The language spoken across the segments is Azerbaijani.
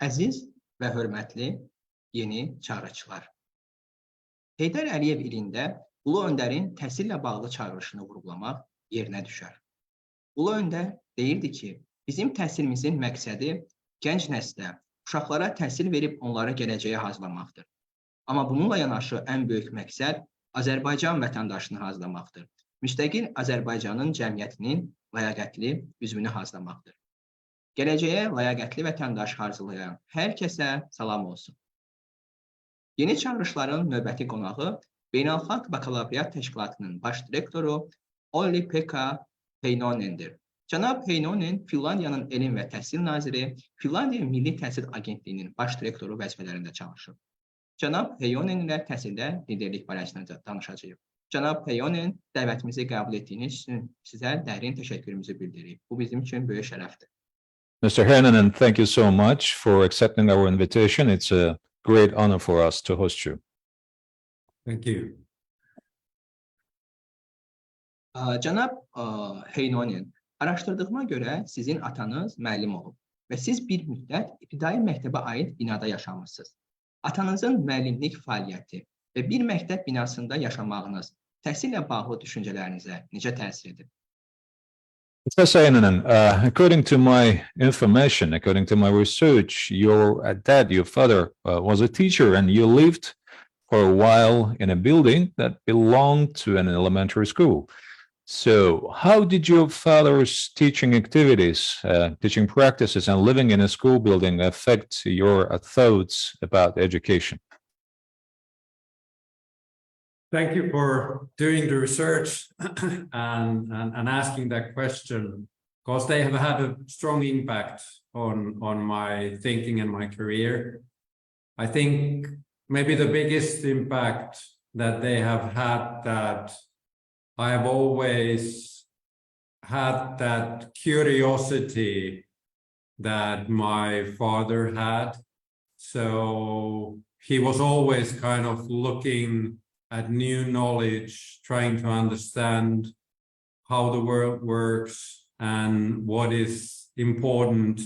Əziz və hörmətli yeni çağırışlar. Heydər Əliyev ilində Ulu Öndərin təhsillə bağlı çağırışını vurğulamaq yerinə düşər. Ulu Öndər deyirdi ki, bizim təhsilimizin məqsədi gənc nəslə, uşaqlara təhsil verib onları gələcəyə hazırlamaqdır. Amma bununla yanaşı ən böyük məqsəd Azərbaycan vətəndaşını hazırlamaqdır. Müstəqil Azərbaycanın cəmiyyətinin ləyaqətli üzvünü hazırlamaqdır. Gələcəyə ləyaqətli vətəndaş hazırlayan hər kəsə salam olsun. Yeni çağırışların növbəti qonağı Beynəlxalq Bakalavriat Təşkilatının baş direktoru Olli-Pekka Heinonendir. Cənab Heinonen Finlandiyanın elm və təhsil naziri, Finlandiya Milli Təhsil Agentliyinin baş direktoru vəzifələrində çalışıb. Cənab Heinonen ilə təhsildə liderlik barəsində danışacağıq. Cənab Heinonen, dəvətimizi qəbul etdiyiniz üçün sizə dərin təşəkkürümüzü bildiririk. Bu bizim üçün böyük şərəfdir. Mr. Heinonen, thank you so much for accepting our invitation. It's a great honor for us to host you. Thank you. Cənab Heinonen, araşdırdığıma görə sizin atanız müəllim olub və siz bir müddət ibtidai məktəbə aid binada yaşamışsınız. Atanızın müəllimlik fəaliyyəti və bir məktəb binasında yaşamağınız təhsillə bağlı düşüncələrinizə necə təsir edib? Professor Heinonen, according to my information, according to my research, your dad, your father, was a teacher, and you lived for a while in a building that belonged to an elementary school. So how did your father's teaching activities, teaching practices, and living in a school building affect your thoughts about education? Thank you for doing the research and asking that question, because they have had a strong impact on my thinking and my career. I think maybe the biggest impact that they have had, that I have always had that curiosity that my father had. So he was always kind of looking at new knowledge, trying to understand how the world works and what is important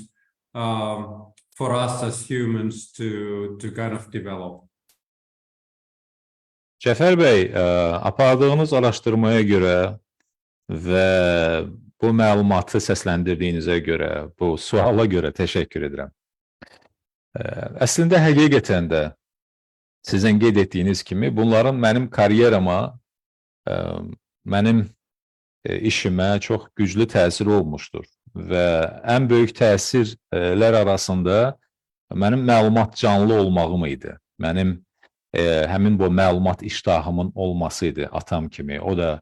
for us as humans to kind of develop. Cəfər bəy, apardığınız araşdırmaya görə və bu məlumatı səsləndirdiyinizə görə, bu suala görə təşəkkür edirəm. Əslində, həqiqətən də sizin qeyd etdiyiniz kimi, bunların mənim karyerama, mənim işimə çox güclü təsir olmuşdur. Və ən böyük təsirlər arasında mənim məlumat canlı olmağım idi. Mənim həmin bu məlumat iştahımın olmasıydı atam kimi. O da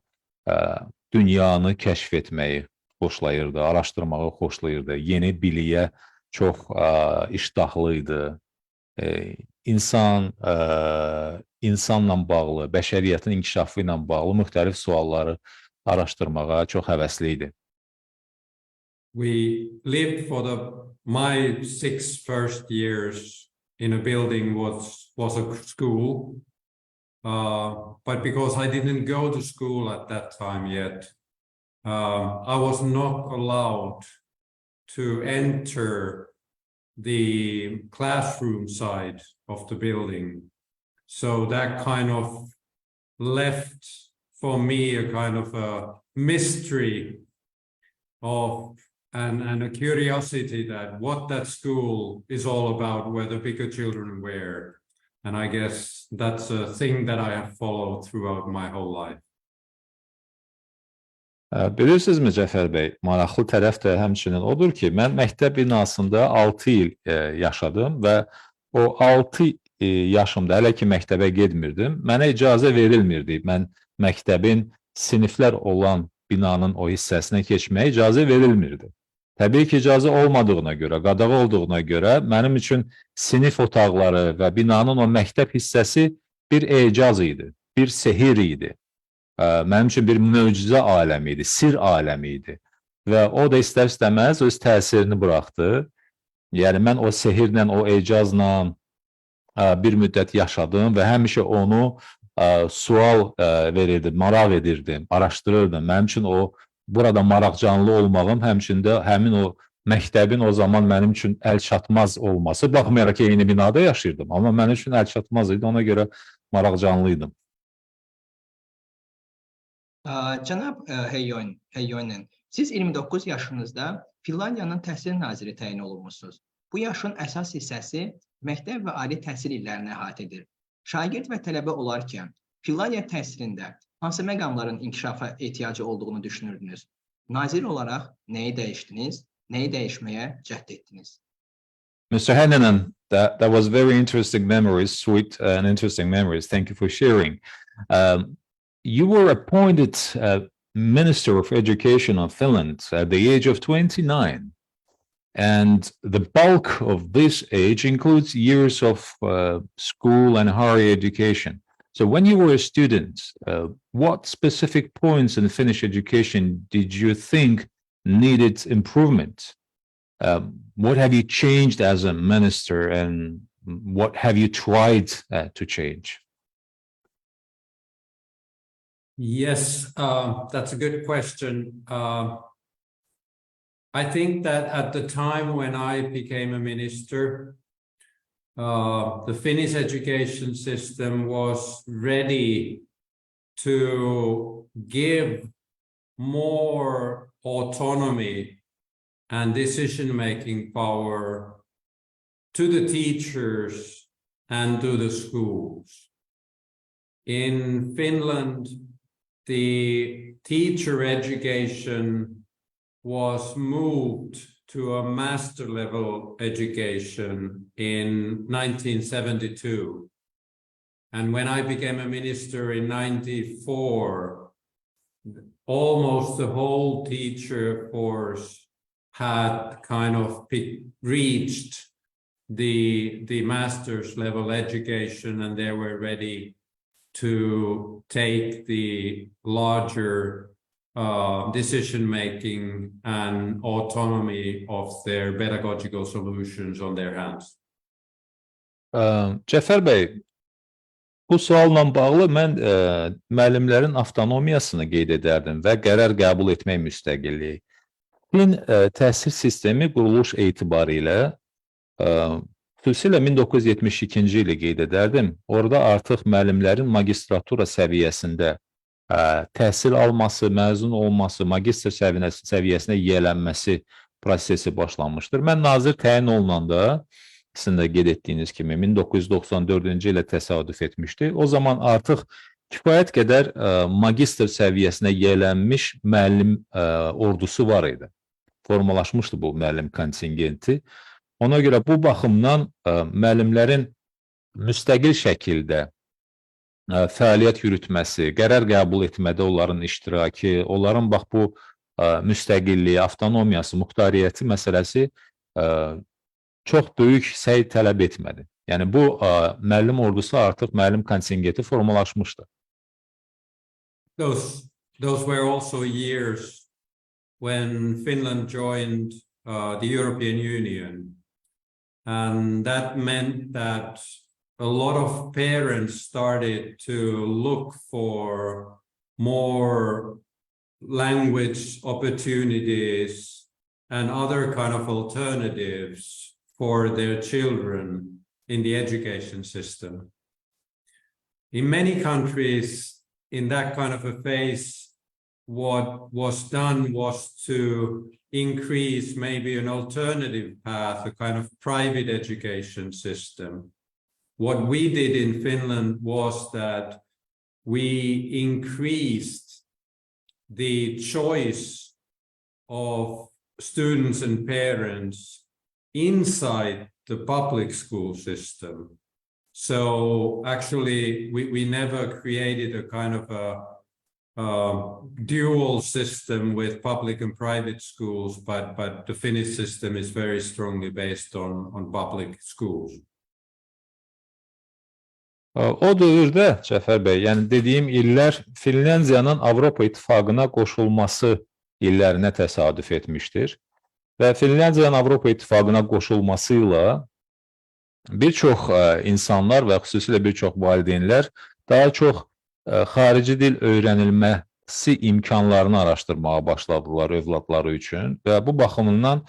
dünyanı kəşf etməyi xoşlayırdı, araşdırmağı xoşlayırdı, yeni biliyə çox iştahlıydı. İnsanla bağlı, bəşəriyyətin inkişafı ilə bağlı müxtəlif sualları araşdırmağa çox həvəsli idi. We lived for my 6 first years in a building was a school, but because I didn't go to school at that time yet, I was not allowed to enter the classroom side of the building. So that kind of left for me a kind of a mystery of and a curiosity that what that school is all about, where the bigger children were. And I guess that's a thing that I have followed throughout my whole life. Bilirsinizmi Cəfər bəy, maraqlı tərəf də həmçinin odur ki, mən məktəb binasında 6 il yaşadım və o 6 yaşımda hələ ki məktəbə getmirdim, mənə icazə verilmirdi. Mən məktəbin siniflər olan binanın o hissəsinə keçməyə icazə verilmirdi. Təbii ki, icazə olmadığına görə, qadağa olduğuna görə mənim üçün sinif otaqları və binanın o məktəb hissəsi bir ecaz idi, bir sehir idi. Mənim üçün bir möcüzə aləmi idi, sir aləmi idi. Və o da istər-istəməz öz təsirini buraxdı. Yəni, mən o sehirlə, o ecazla bir müddət yaşadım və həmişə onu sual verirdim, maraq edirdim, araşdırırdım. Mənim üçün o burada maraq canlı olmağım həmçində həmin o məktəbin o zaman mənim üçün əl çatmaz olması, baxmayaraq ki, eyni binada yaşayırdım, amma mənim üçün əl çatmaz idi, ona görə maraqcanlıydım. Cənab Heinonen, siz 29 yaşınızda Finlandiyanın təhsil naziri təyin olunmusunuz. Bu yaşın əsas hissəsi məktəb və ali təhsil illərini əhatə edir. Şagird və tələbə olarkən Finlandiya təhsilində hansı məqamların inkişafa ehtiyacı olduğunu düşünürdünüz? Nazir olaraq nəyi dəyişdiniz, nəyi dəyişməyə cəhd etdiniz? Mr. Heinonen, that was very interesting memories, sweet and interesting memories. Thank you for sharing. You were appointed Minister of Education of Finland at the age of 29. And the bulk of this age includes years of school and higher education. So when you were a student, what specific points in Finnish education did you think needed improvement? What have you changed as a minister, and what have you tried to change? Yes, that's a good question. I think that at the time when I became a minister, the Finnish education system was ready to give more autonomy and decision-making power to the teachers and to the schools. In Finland, the teacher education was moved to a master level education in 1972. And when I became a minister in 94, almost the whole teacher force had kind of reached the master's level education, and they were ready to take the larger decision-making and autonomy of their pedagogical solutions on their hands. Cəfər bəy, bu sualla bağlı mən müəllimlərin avtonomiyasını qeyd edərdim və qərar qəbul etmək müstəqilliyi. Fin təhsil sistemi quruluş etibarilə xüsusilə 1972-ci ili qeyd edərdim. Orada artıq müəllimlərin magistratura səviyyəsində təhsil alması, məzun olması, magistr səviyyəsinə yiyələnməsi prosesi başlanmışdır. Mən nazir təyin olunanda, sizin də qeyd etdiyiniz kimi 1994-cü ilə təsadüf etmişdi. O zaman artıq kifayət qədər magistr səviyyəsinə yiyələnmiş müəllim ordusu var idi. Formalaşmışdı bu müəllim kontingenti. Ona görə bu baxımdan müəllimlərin müstəqil şəkildə fəaliyyət yürütməsi, qərar qəbul etmədə onların iştirakı, onların bax bu müstəqilliyi, avtonomiyası, muxtariyyəti məsələsi çox böyük səy tələb etmədi. Yəni bu müəllim ordusu artıq müəllim kontingenti formalaşmışdı. Those were also years when Finland joined the European Union, and that meant that a lot of parents started to look for more language opportunities and other kind of alternatives for their children in the education system. In many countries, in that kind of a phase, what was done was to increase maybe an alternative path, a kind of private education system. What we did in Finland was that we increased the choice of students and parents inside the public school system. So actually, we never created a kind of a dual system with public and private schools, but the Finnish system is very strongly based on public schools. O dövrdə, Cəfər bəy, yəni dediyim illər Finlandiyanın Avropa İttifaqına qoşulması illərinə təsadüf etmişdir. Və Finlandiyanın Avropa İttifaqına qoşulması ilə bir çox insanlar və xüsusilə bir çox valideynlər daha çox xarici dil öyrənilməsi imkanlarını araşdırmağa başladılar övladları üçün və bu baxımından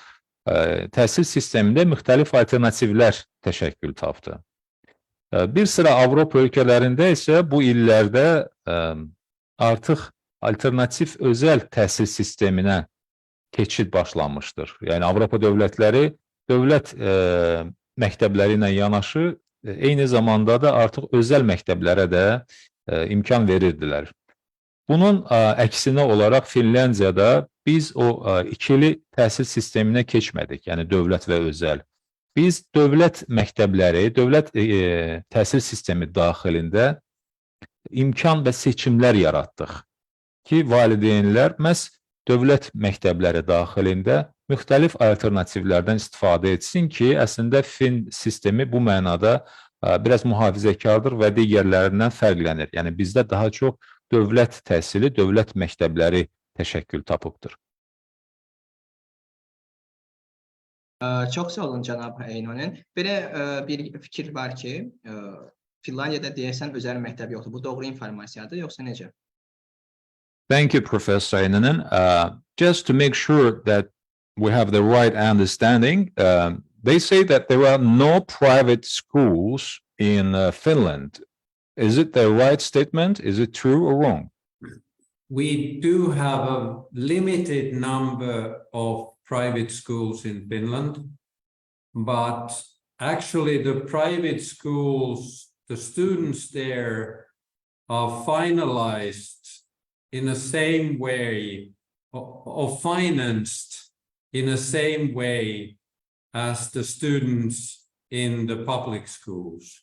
təhsil sistemində müxtəlif alternativlər təşəkkül tapdı. Bir sıra Avropa ölkələrində isə bu illərdə artıq alternativ özəl təhsil sisteminə keçid başlanmışdır. Yəni Avropa dövlətləri dövlət məktəbləri ilə yanaşı eyni zamanda da artıq özəl məktəblərə də imkan verirdilər. Bunun əksinə olaraq Finlandiyada biz o ikili təhsil sisteminə keçmədik, yəni dövlət və özəl. Biz dövlət məktəbləri, dövlət təhsil sistemi daxilində imkan və seçimlər yaratdıq ki, valideynlər məhz dövlət məktəbləri daxilində müxtəlif alternativlərdən istifadə etsin ki, əslində Fin sistemi bu mənada biraz mühafizəkardır və digərlərindən fərqlənir. Yəni bizdə daha çox dövlət təhsili, dövlət məktəbləri təşəkkül tapıbdır. Çox sağ olun cənab Heinonen. Belə bir fikir var ki, Finlandiyada deyəsən özəl məktəb yoxdur. Bu doğru informasiyadır, yoxsa necə? Thank you, Professor Heinonen. Just to make sure that we have the right understanding, they say that there are no private schools in Finland. Is it the right statement? Is it true or wrong? We do have a limited number of private schools in Finland, but actually the private schools, the students there are finalized in the same way or financed in the same way as the students in the public schools.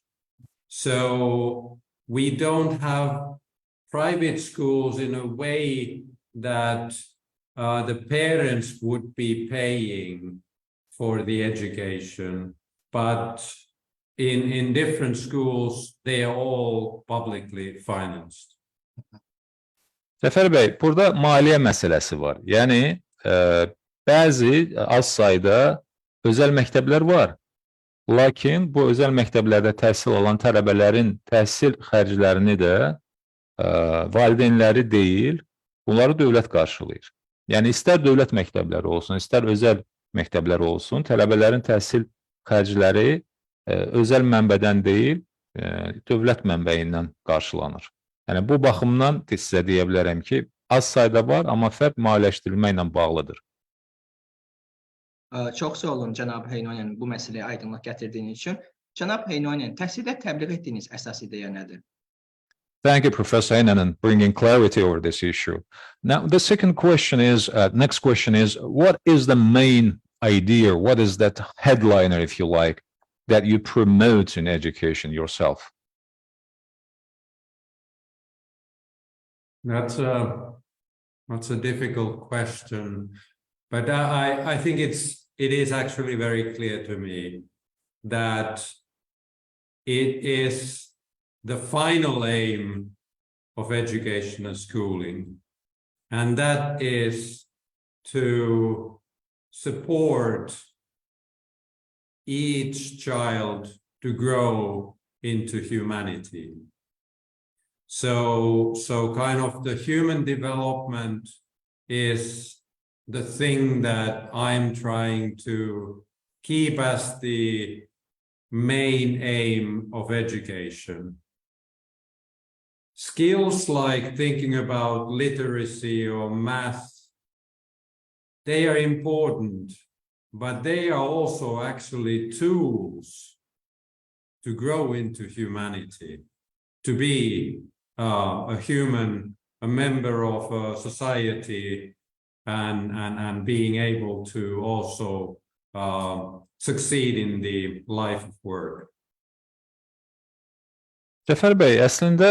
So we don't have private schools in a way that the parents would be paying for the education, but in different schools, they are all publicly financed. Zəfər bəy, burada maliyyə məsələsi var. Yəni, bəzi az sayda özəl məktəblər var. Lakin bu özəl məktəblərdə təhsil alan tələbələrin təhsil xərclərini də valideynləri deyil, bunları dövlət qarşılayır. Yəni, istər dövlət məktəbləri olsun, istər özəl məktəbləri olsun, tələbələrin təhsil xərcləri özəl mənbədən deyil, dövlət mənbəyindən qarşılanır. Yəni, bu baxımdan sizə deyə bilərəm ki, az sayda var, amma fərq maliyyələşdirilmə ilə bağlıdır. Çox sağ olun cənab Heinonen bu məsələyə aydınlıq gətirdiyiniz üçün. Cənab Heinonen, təhsildə təbliğ etdiyiniz əsas ideya nədir? Thank you, Professor Heinonen, bringing clarity over this issue. Now, the second question is, next question is, what is the main idea? What is that headliner, if you like, that you promote in education yourself? That's a difficult question, but I think it is actually very clear to me that it is the final aim of education and schooling, and that is to support each child to grow into humanity. So kind of the human development is the thing that I'm trying to keep as the main aim of education. Skills like thinking about literacy or math, they are important, but they are also actually tools to grow into humanity, to be a human, a member of a society, and being able to also succeed in the life of work. Zəfər bəy, əslində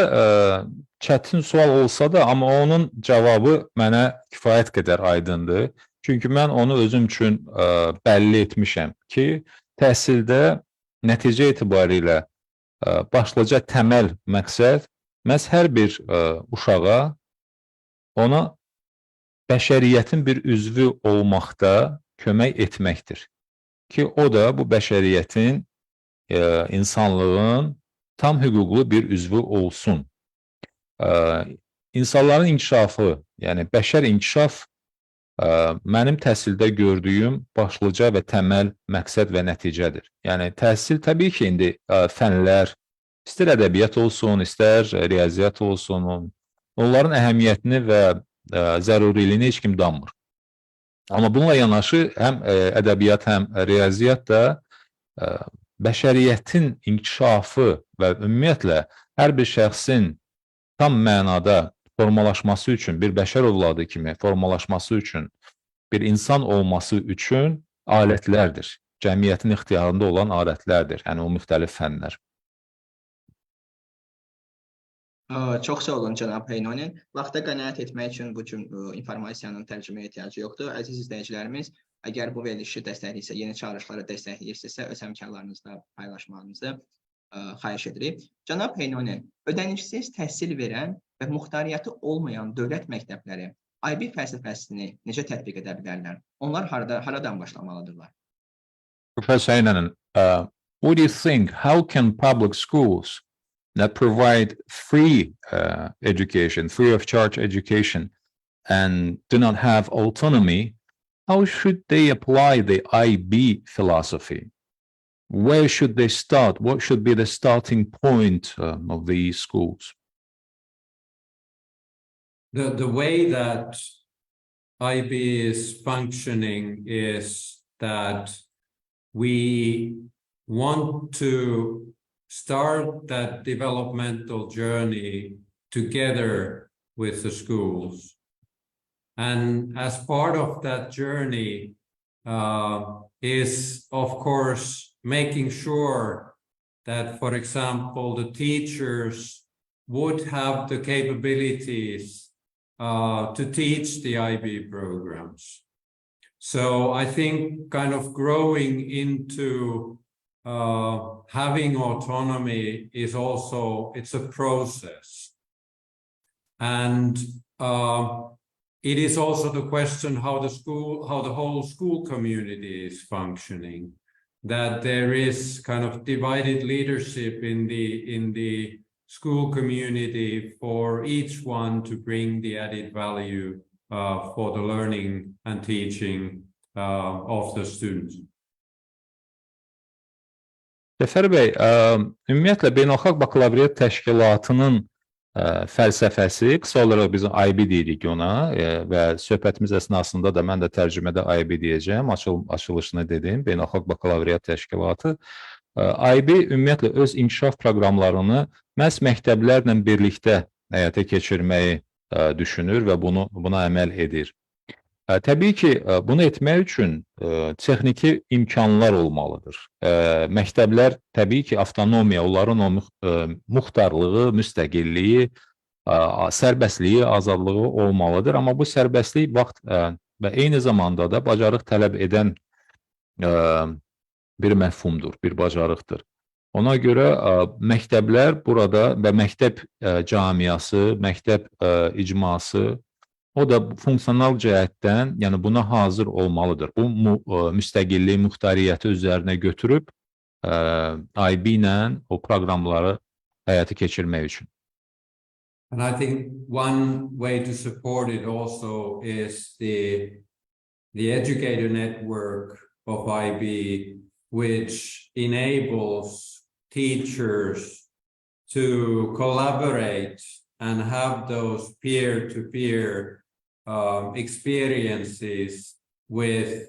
çətin sual olsa da, amma onun cavabı mənə kifayət qədər aydındır. Çünki mən onu özüm üçün bəlli etmişəm ki, təhsildə nəticə etibarilə başlıca təməl məqsəd məhz hər bir uşağa ona bəşəriyyətin bir üzvü olmaqda kömək etməkdir. Ki, o da bu bəşəriyyətin, insanlığın tam hüquqlu bir üzvü olsun. İnsanların inkişafı, yəni bəşər inkişaf mənim təhsildə gördüyüm başlıca və təməl məqsəd və nəticədir. Yəni, təhsil təbii ki, indi fənlər, istər ədəbiyyat olsun, istər riyaziyyat olsun, onların əhəmiyyətini və zəruriliyini heç kim danmır. Amma bununla yanaşı, həm ədəbiyyat, həm riyaziyyat da bəşəriyyətin inkişafı və ümumiyyətlə hər bir şəxsin tam mənada formalaşması üçün, bir bəşər övladı kimi formalaşması üçün, bir insan olması üçün alətlərdir. Cəmiyyətin ixtiyarında olan alətlərdir. Yəni, o müxtəlif fənlər. Çox sağ olun, cənab Heinonen. Vaxta qənaət etmək üçün bu informasiyanın tərcüməyə ehtiyacı yoxdur. Əziz izləyicilərimiz, əgər bu verilişi dəstəkləyirsə, yeni çağırışları dəstəkləyirsə, öz həmkarlarınızla paylaşmağınızı xahiş edirik. Cənab Heinonen, ödənişsiz təhsil verən və muxtariyyəti olmayan dövlət məktəbləri IB fəlsəfəsini necə tətbiq edə bilərlər? Onlar haradan başlamalıdırlar? Professor Heinonen, what do you think? How can public schools that provide free education, free of charge education, and do not have autonomy, how should they apply the IB philosophy? Where should they start? What should be the starting point of these schools? The way that IB is functioning is that we want to start that developmental journey together with the schools. And as part of that journey is, of course, making sure that, for example, the teachers would have the capabilities to teach the IB programs. So I think kind of growing into having autonomy is also, it's a process. And it is also the question how the whole school community is functioning, that there is kind of divided leadership in the school community for each one to bring the added value for the learning and teaching of the students. Cəfər bəy, ümumiyyətlə Beynəlxalq Bakalavriat Təşkilatının fəlsəfəsi, qısa olaraq biz IB deyirik ona və söhbətimiz əsnasında da mən də tərcümədə IB deyəcəm, açılışını dedim, Beynəlxalq Bakalavriat Təşkilatı. IB ümumiyyətlə öz inkişaf proqramlarını məhz məktəblərlə birlikdə həyata keçirməyi düşünür və buna əməl edir. Təbii ki, bunu etmək üçün texniki imkanlar olmalıdır. Məktəblər təbii ki, avtonomiya, onların o muxtarlığı, müstəqilliyi, sərbəstliyi, azadlığı olmalıdır. Amma bu sərbəstlik vaxt və eyni zamanda da bacarıq tələb edən bir məfhumdur, bir bacarıqdır. Ona görə məktəblər burada və məktəb camiası, məktəb icması, o da funksional cəhətdən, yəni buna hazır olmalıdır. Bu müstəqillik, muxtariyyəti üzərinə götürüb IB ilə o proqramları həyata keçirmək üçün. And I think one way to support it also is the educator network of IB, which enables teachers to collaborate and have those peer-to-peer experiences with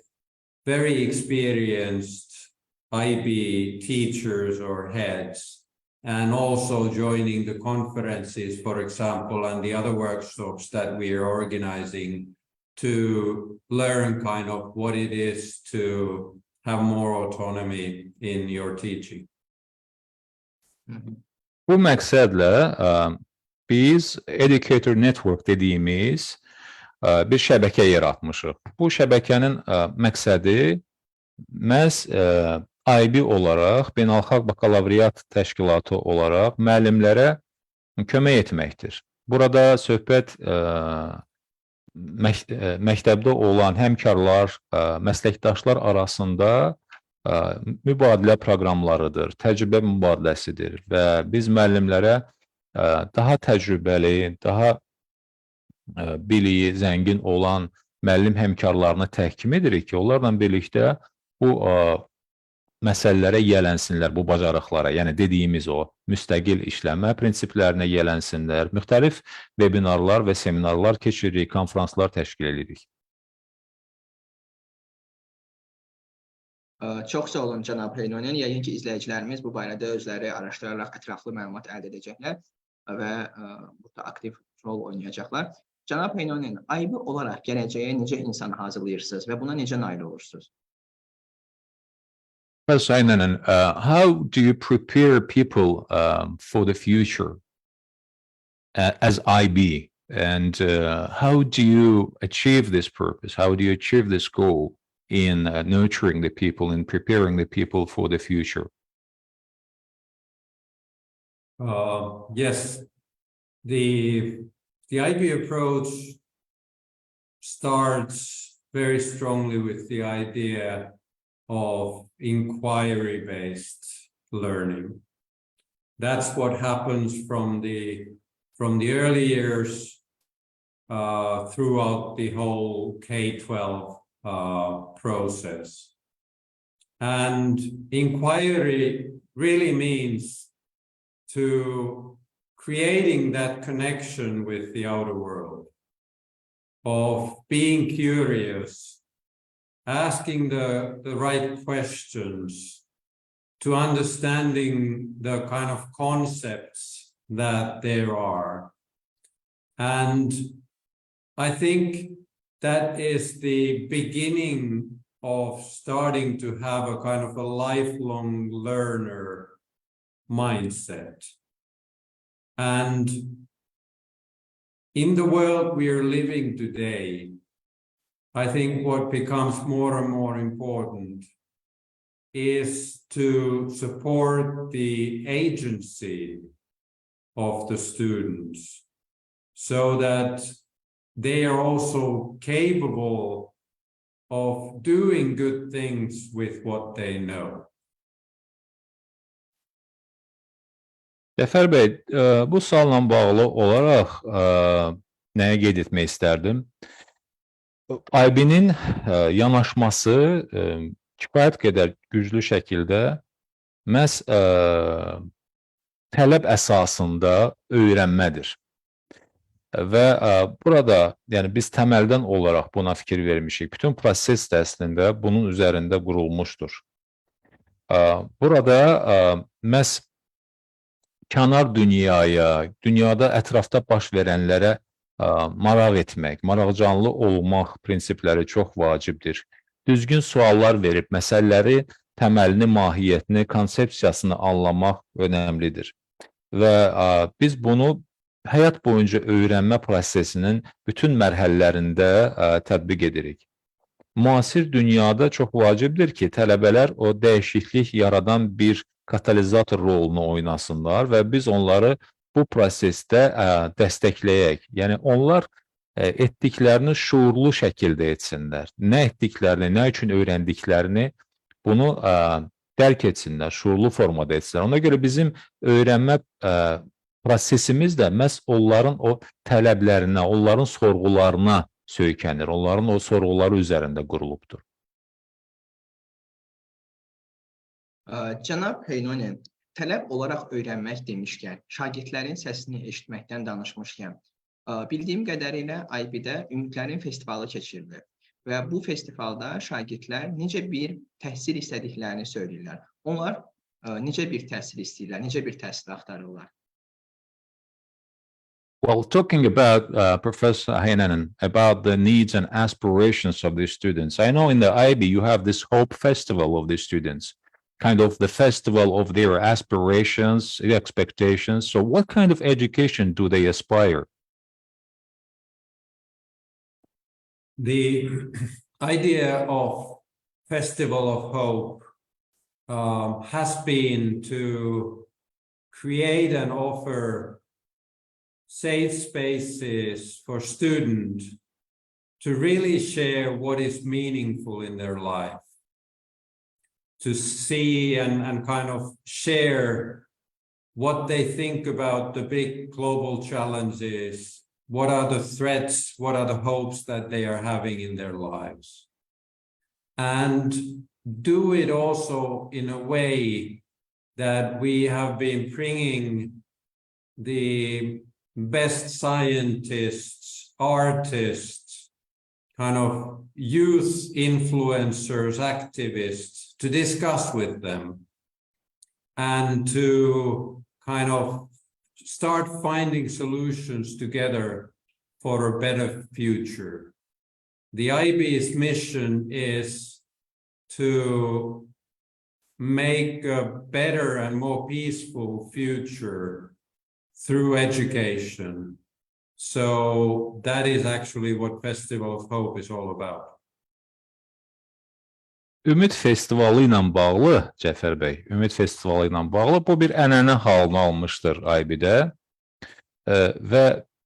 very experienced IB teachers or heads, and also joining the conferences, for example, and the other workshops that we are organizing to learn kind of what it is to have more autonomy in your teaching. Bu məqsədlə biz Educator Network dediyimiz bir şəbəkə yaratmışıq. Bu şəbəkənin məqsədi məhz IB olaraq, Beynəlxalq Bakalavriat Təşkilatı olaraq müəllimlərə kömək etməkdir. Burada söhbət məktəbdə olan həmkarlar, məsləkdaşlar arasında mübadilə proqramlarıdır, təcrübə mübadiləsidir və biz müəllimlərə daha təcrübəli, daha biliyi zəngin olan müəllim həmkarlarına təhkim edirik ki, onlarla birlikdə bu məsələlərə yiyələnsinlər, bu bacarıqlara, yəni dediyimiz o müstəqil işləmə prinsiplərinə yiyələnsinlər. Müxtəlif webinarlar və seminarlar keçiririk, konferanslar təşkil edirik. Çox sağ olun cənab Heinonen. Yəqin ki, izləyicilərimiz bu barədə özləri araşdıraraq ətraflı məlumat əldə edəcəklər və burada aktiv rol oynayacaqlar. Cənab Heinonen, IB olaraq gələcəyə necə insanı hazırlayırsınız və buna necə nail olursunuz? Professor Heinonen, how do you prepare people for the future as IB? And how do you achieve this purpose? How do you achieve this goal in nurturing the people, in preparing the people for the future? Yes, the IB approach starts very strongly with the idea of inquiry-based learning. That's what happens from the early years throughout the whole K-12 process. And inquiry really means to creating that connection with the outer world, of being curious, asking the right questions, to understanding the kind of concepts that there are. And I think that is the beginning of starting to have a kind of a lifelong learner mindset. And in the world we are living today, I think what becomes more and more important is to support the agency of the students so that they are also capable of doing good things with what they know. Cəfər bəy, bu sualla bağlı olaraq nəyə qeyd etmək istərdim? IB-nin yanaşması kifayət qədər güclü şəkildə məhz tələb əsasında öyrənmədir. Və burada, yəni biz təməldən olaraq buna fikir vermişik. Bütün proses də əslində bunun üzərində qurulmuşdur. Burada məhz kənar dünyaya, dünyada ətrafda baş verənlərə maraq etmək, maraqcanlı olmaq prinsipləri çox vacibdir. Düzgün suallar verib məsələləri, təməlini, mahiyyətini, konsepsiyasını anlamaq önəmlidir. Və biz bunu həyat boyunca öyrənmə prosesinin bütün mərhələlərində tətbiq edirik. Müasir dünyada çox vacibdir ki, tələbələr o dəyişiklik yaradan bir katalizator rolunu oynasınlar və biz onları bu prosesdə dəstəkləyək. Yəni, onlar etdiklərini şuurlu şəkildə etsinlər. Nə etdiklərini, nə üçün öyrəndiklərini bunu dərk etsinlər, şuurlu formada etsinlər. Ona görə bizim öyrənmə prosesimiz də məhz onların o tələblərinə, onların sorğularına söykənir, onların o sorğuları üzərində qurulubdur. Cənab Heinonen, tələb olaraq öyrənmək demişkən, şagirdlərin səsini eşitməkdən danışmışkən, bildiyim qədərilə IB-də Ümidlərin festivalı keçirilir və bu festivalda şagirdlər necə bir təhsil istədiklərini söyləyirlər. Onlar necə bir təhsil istəyirlər, necə bir təhsil axtarırlar? Well, talking about Professor Heinonen, about the needs and aspirations of the students, I know in the IB you have this Hope Festival of the students, kind of the festival of their aspirations, expectations. So what kind of education do they aspire? The idea of Festival of Hope has been to create and offer safe spaces for students to really share what is meaningful in their life, to see and kind of share what they think about the big global challenges what are the threats, what are the hopes that they are having in their lives. And do it also in a way that we have been bringing the best scientists, artists, kind of youth influencers, activists, to discuss with them and to kind of start finding solutions together for a better future. The IB's mission is to make a better and more peaceful future through education. So that is actually what Festival of Hope is all about. Ümid Festivalı ilə bağlı, Cəfər bəy, Ümid Festivalı ilə bağlı bu bir ənənə halını almışdır IB-də və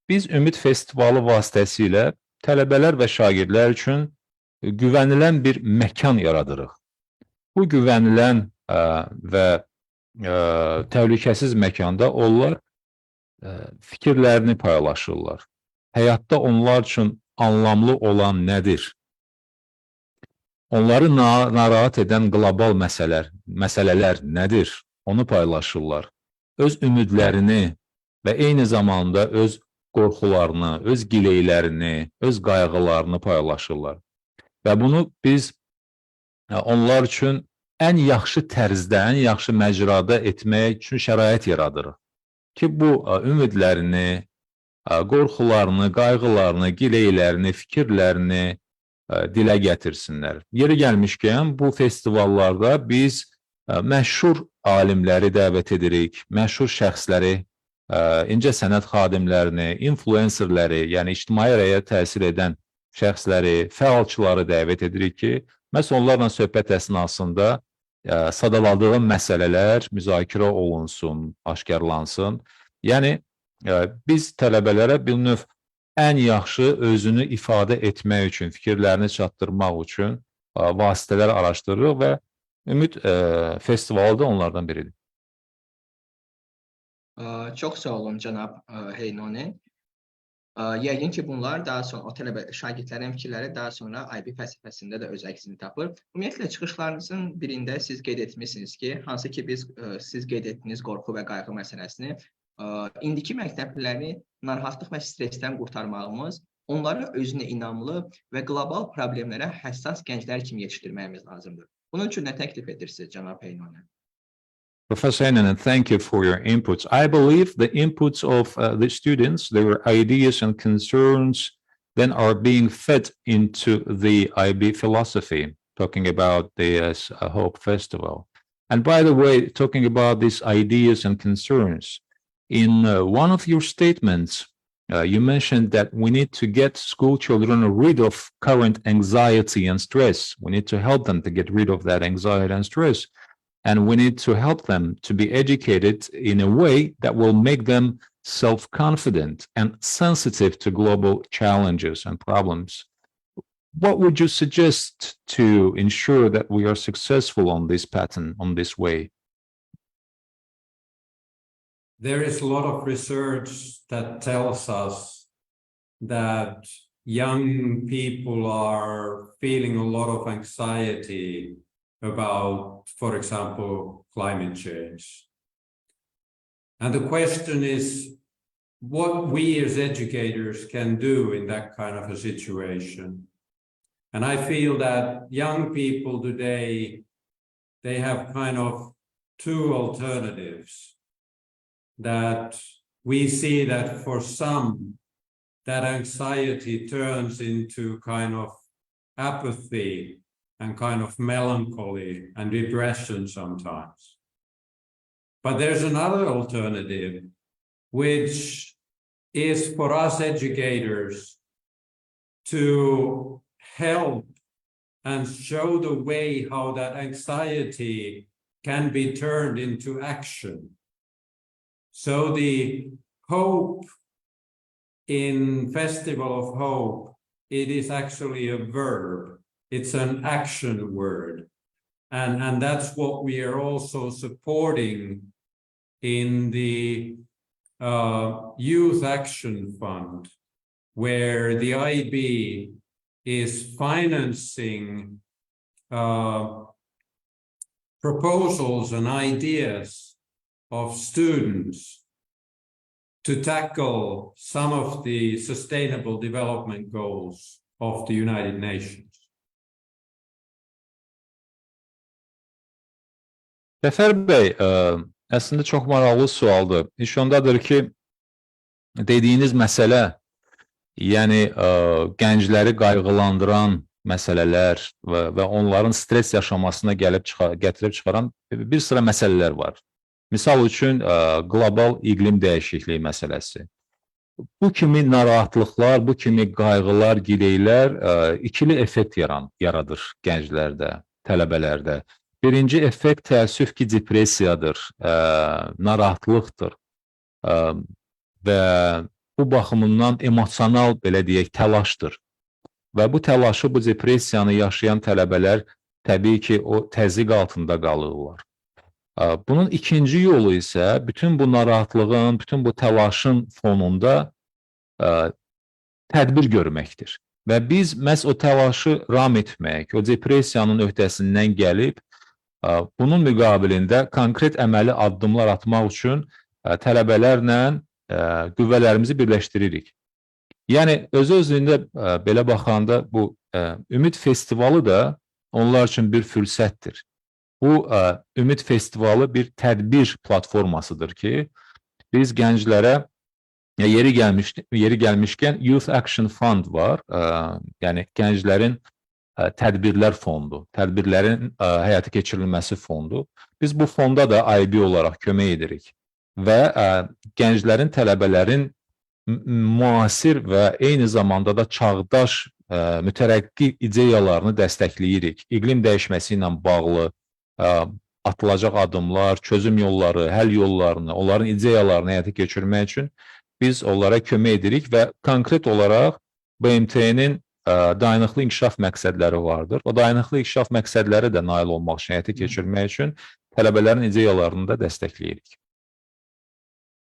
biz Ümid Festivalı vasitəsilə tələbələr və şagirdlər üçün güvənilən bir məkan yaradırıq. Bu güvənilən və təhlükəsiz məkanda onlar fikirlərini paylaşırlar. Həyatda onlar üçün anlamlı olan nədir? Onları narahat edən qlobal məsələlər nədir? Onu paylaşırlar. Öz ümidlərini və eyni zamanda öz qorxularını, öz gileylərini, öz qayğılarını paylaşırlar. Və bunu biz onlar üçün ən yaxşı tərzdə, ən yaxşı məcrada etmək üçün şərait yaradırıq. Ki bu ümidlərini, qorxularını, qayğılarını, gileylərini, fikirlərini dilə gətirsinlər. Yeri gəlmişkən bu festivallarda biz məşhur alimləri dəvət edirik, məşhur şəxsləri, incə sənət xadimlərini, influencerləri, yəni ictimai rəyə təsir edən şəxsləri, fəalçıları dəvət edirik ki, məhz onlarla söhbət əsnasında sadaladığım məsələlər müzakirə olunsun, aşkarlansın. Yəni, biz tələbələrə bir növ ən yaxşı özünü ifadə etmək üçün, fikirlərini çatdırmaq üçün vasitələr araşdırırıq və Ümid Festivalı da onlardan biridir. Çox sağ olun, cənab Heinonen. Yəqin ki, bunlar daha sonra, o şagirdlərin fikirləri daha sonra IB fəlsəfəsində də öz əksini tapır. Ümumiyyətlə, çıxışlarınızın birində siz qeyd etmişsiniz ki, hansı ki siz qeyd etdiyiniz qorxu və qayğı məsələsini indiki məktəbliləri narahatlıq və stressdən qurtarmağımız, onları özünə inamlı və qlobal problemlərə həssas gənclər kimi yetişdirməyimiz lazımdır. Bunun üçün nə təklif edirsiniz, cənab Heinonen? Professor Heinonen, thank you for your inputs. I believe the inputs of the students, their ideas and concerns, then are being fed into the IB philosophy, talking about the Hope Festival. And by the way, talking about these ideas and concerns, in one of your statements, you mentioned that we need to get school children rid of current anxiety and stress. We need to help them to get rid of that anxiety and stress. And we need to help them to be educated in a way that will make them self-confident and sensitive to global challenges and problems. What would you suggest to ensure that we are successful on this pattern, on this way? There is a lot of research that tells us that young people are feeling a lot of anxiety about, for example, climate change. And the question is what we as educators can do in that kind of a situation. And I feel that young people today, they have kind of two alternatives. That we see that for some, that anxiety turns into kind of apathy and kind of melancholy and depression sometimes. But there's another alternative, which is for us educators to help and show the way how that anxiety can be turned into action. So the hope in Festival of Hope, it is actually a verb. It's an action word. And that's what we are also supporting in the Youth Action Fund, where the IB is financing proposals and ideas of students to tackle some of the sustainable development goals of the United Nations. Cəfər bəy, əslində çox maraqlı sualdır. İş ondadır ki, dediyiniz məsələ, yəni gəncləri qayğılandıran məsələlər və onların stres yaşamasına gətirib çıxaran bir sıra məsələlər var. Misal üçün, qlobal iqlim dəyişikliyi məsələsi. Bu kimi narahatlıqlar, bu kimi qayğılar, gileylər ikili effekt yaradır gənclərdə, tələbələrdə. Birinci effekt təəssüf ki, depressiyadır, narahatlıqdır və bu baxımından emosional, belə deyək, təlaşdır. Və bu təlaşı, bu depressiyanı yaşayan tələbələr təbii ki, o təzyiq altında qalırlar. Bunun ikinci yolu isə bütün bu narahatlığın, bütün bu təlaşın fonunda tədbir görməkdir. Və biz məhz o təlaşı ram etmək, o depressiyanın öhdəsindən gəlib, bunun müqabilində konkret əməli addımlar atmaq üçün tələbələrlə qüvvələrimizi birləşdiririk. Yəni, öz-özlüyündə belə baxanda bu Ümid Festivalı da onlar üçün bir fürsətdir. Bu Ümid Festivalı bir tədbir platformasıdır ki, biz gənclərə yeri gəlmişkən Youth Action Fund var, yəni gənclərin tədbirlər fondu, tədbirlərin həyata keçirilməsi fondu. Biz bu fonda da IB olaraq kömək edirik və gənclərin, tələbələrin müasir və eyni zamanda da çağdaş mütərəqqi ideyalarını dəstəkləyirik. İqlim dəyişməsi ilə bağlı atılacaq adımlar, çözüm yolları, həll yollarını, onların ideyalarını həyata keçirmək üçün biz onlara kömək edirik və konkret olaraq BMT-nin dayanıqlı inkişaf məqsədləri vardır. O dayanıqlı inkişaf məqsədləri də nail olmaq üçün, həyata keçirmək üçün tələbələrin ideyalarını da dəstəkləyirik.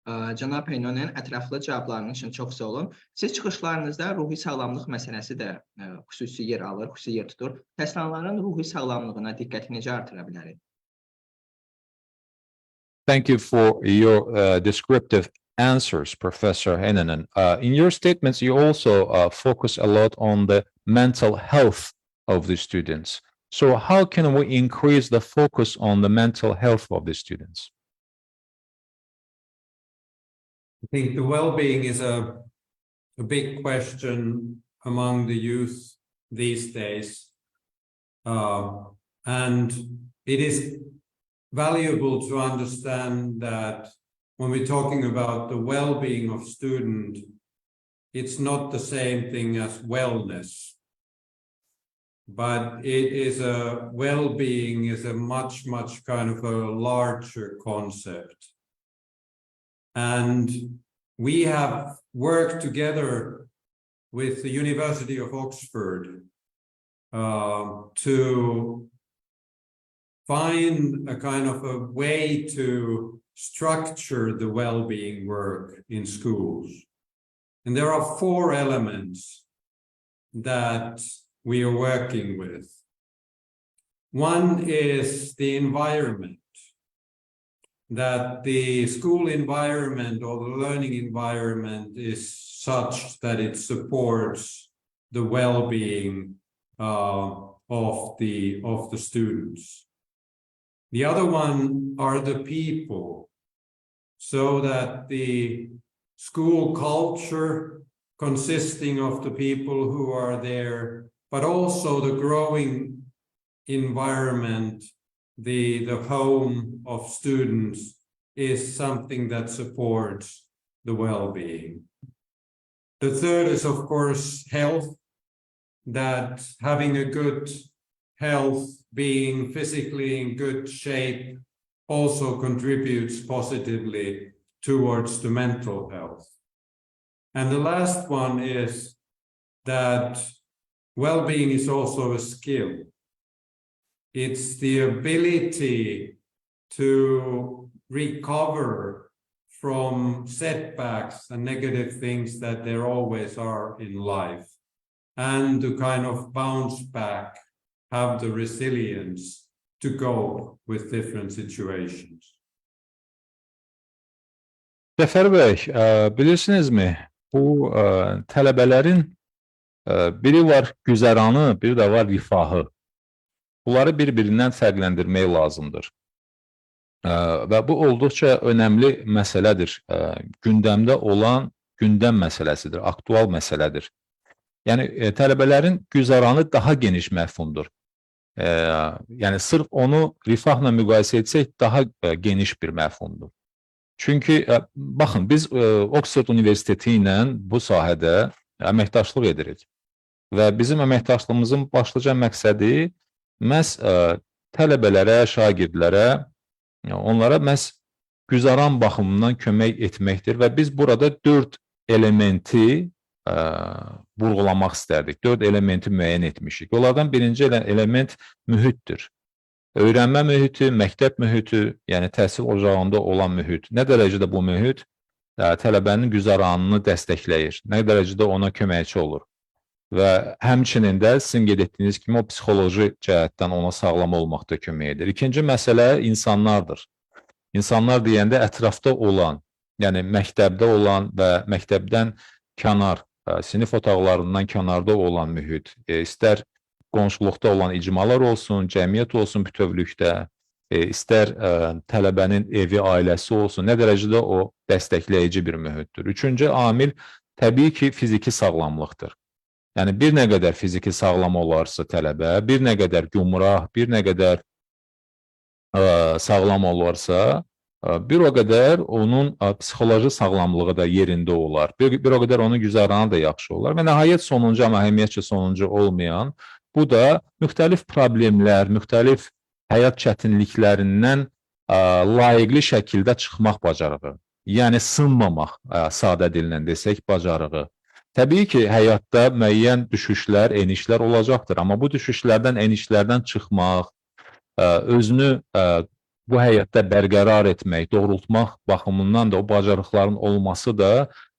Cənab Heinonen, ətraflı cavablarınız üçün çox sağ olun. Siz çıxışlarınızda ruhi sağlamlıq məsələsi də xüsusi yer alır, xüsusi yer tutur. Təhsilçilərin ruhi sağlamlığına diqqəti necə artıra bilərik? Thank you for your descriptive answers, Professor Heinonen. In your statements, you also focus a lot on the mental health of the students. So how can we increase the focus on the mental health of the students? I think the well-being is a big question among the youth these days. And it is valuable to understand that when we're talking about the well-being of student, it's not the same thing as wellness, but it is a well-being is a much kind of a larger concept. And we have worked together with the University of Oxford to find a kind of a way to structure the well-being work in schools. And there are 4 elements that we are working with. One is the environment, that the school environment or the learning environment is such that it supports the well-being of the students. The other one are the people, so that the school culture consisting of the people who are there, but also the growing environment, the home of students, is something that supports the well-being. The third is, of course, health, that having a good health, being physically in good shape, also contributes positively towards the mental health. And the last one is that well-being is also a skill. It's the ability to recover from setbacks and negative things that there always are in life, and to kind of bounce back, have the resilience to go with different situations. Cəfər bəy, bilirsinizmi, bu tələbələrin biri var güzəranı, biri də var rifahı. Bunları bir-birindən fərqləndirmək lazımdır. Və bu olduqca önəmli məsələdir. Gündəmdə olan gündəm məsələsidir, aktual məsələdir. Yəni, tələbələrin güzəranı daha geniş məfhumdur. Yəni, sırf onu rifahla müqayisə etsək, daha geniş bir məfhumdur. Çünki, baxın, biz Oxford Universiteti ilə bu sahədə əməkdaşlıq edirik. Və bizim əməkdaşlığımızın başlıca məqsədi məhz tələbələrə, şagirdlərə, onlara məhz güzəran baxımından kömək etməkdir və biz burada 4 elementi vurğulamaq istərdik. 4 elementi müəyyən etmişik. Onlardan birinci element mühitdir. Öyrənmə mühiti, məktəb mühiti, yəni təhsil ocağında olan mühit. Nə dərəcədə bu mühit tələbənin güzəranını dəstəkləyir, nə dərəcədə ona köməkçi olur. Və həmçinin də sizin qeyd etdiyiniz kimi o psixoloji cəhətdən ona sağlam olmaqda kömək edir. İkinci məsələ insanlardır. İnsanlar deyəndə ətrafda olan, yəni məktəbdə olan və məktəbdən kənar, sinif otaqlarından kənarda olan mühit, istər qonşuluqda olan icmalar olsun, cəmiyyət olsun bütövlükdə, istər tələbənin evi, ailəsi olsun, nə dərəcədə o dəstəkləyici bir mühitdir. Üçüncü amil təbii ki, fiziki sağlamlıqdır. Yəni, bir nə qədər fiziki sağlam olarsa tələbə, bir nə qədər gümrah, bir nə qədər sağlam olarsa, bir o qədər onun psixoloji sağlamlığı da yerində olar. Bir o qədər onun güzəranı da yaxşı olar. Və nəhayət sonuncu, amma əhəmiyyətli sonuncu olmayan, bu da müxtəlif problemlər, müxtəlif həyat çətinliklərindən layiqli şəkildə çıxmaq bacarığı. Yəni, sınmamaq, sadə dillə desək, bacarığı. Təbii ki, həyatda müəyyən düşüşlər, enişlər olacaqdır. Amma bu düşüşlərdən, enişlərdən çıxmaq, özünü bu həyatda bərqərar etmək, doğrultmaq baxımından da o bacarıqların olması da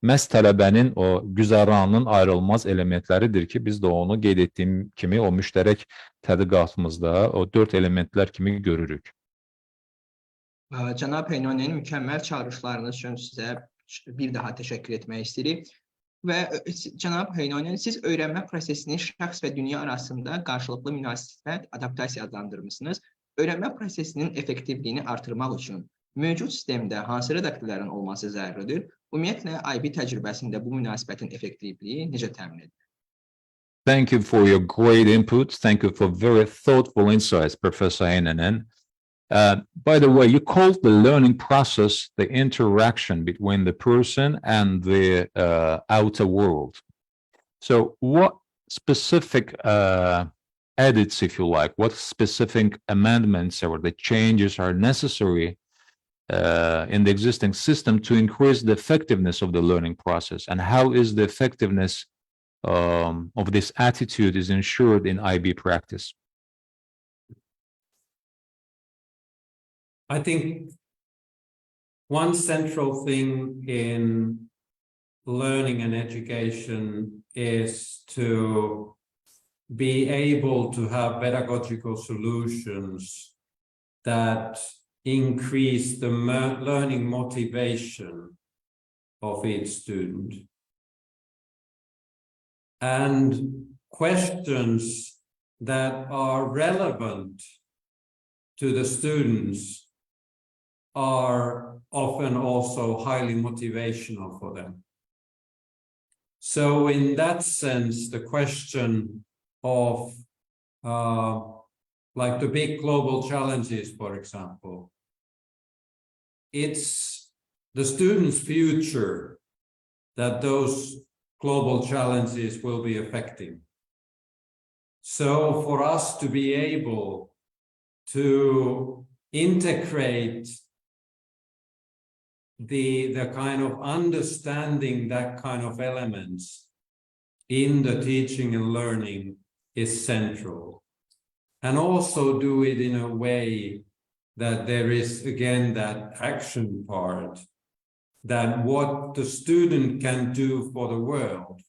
məhz tələbənin o güzəranının ayrılmaz elementləridir ki, biz də onu qeyd etdiyim kimi o müştərək tədqiqatımızda o 4 elementlər kimi görürük. Cənab Heinonen, mükəmməl çağırışlarınız üçün sizə bir daha təşəkkür etmək istəyirik. Və cənab Heinonen, siz öyrənmə prosesini şəxs və dünya arasında qarşılıqlı münasibət, adaptasiya adlandırmışsınız. Öyrənmə prosesinin effektivliyini artırmaq üçün mövcud sistemdə hansı redaktörlərin olması zəruridir? Ümumiyyətlə, IB təcrübəsində bu münasibətin effektivliyi necə təmin edilir? Thank you for your great input. Thank you for very thoughtful insights, Professor Heinonen. By the way, you called the learning process the interaction between the person and the outer world. So what specific edits, if you like, what specific amendments or the changes are necessary in the existing system to increase the effectiveness of the learning process? And how is the effectiveness of this attitude is ensured in IB practice? I think one central thing in learning and education is to be able to have pedagogical solutions that increase the learning motivation of each student. And questions that are relevant to the students are often also highly motivational for them. So in that sense, the question of like the big global challenges, for example, it's the student's future that those global challenges will be affecting. So for us to be able to integrate the kind of understanding that kind of elements in the teaching and learning is central. And also do it in a way that there is, again, that action part that what the student can do for the world,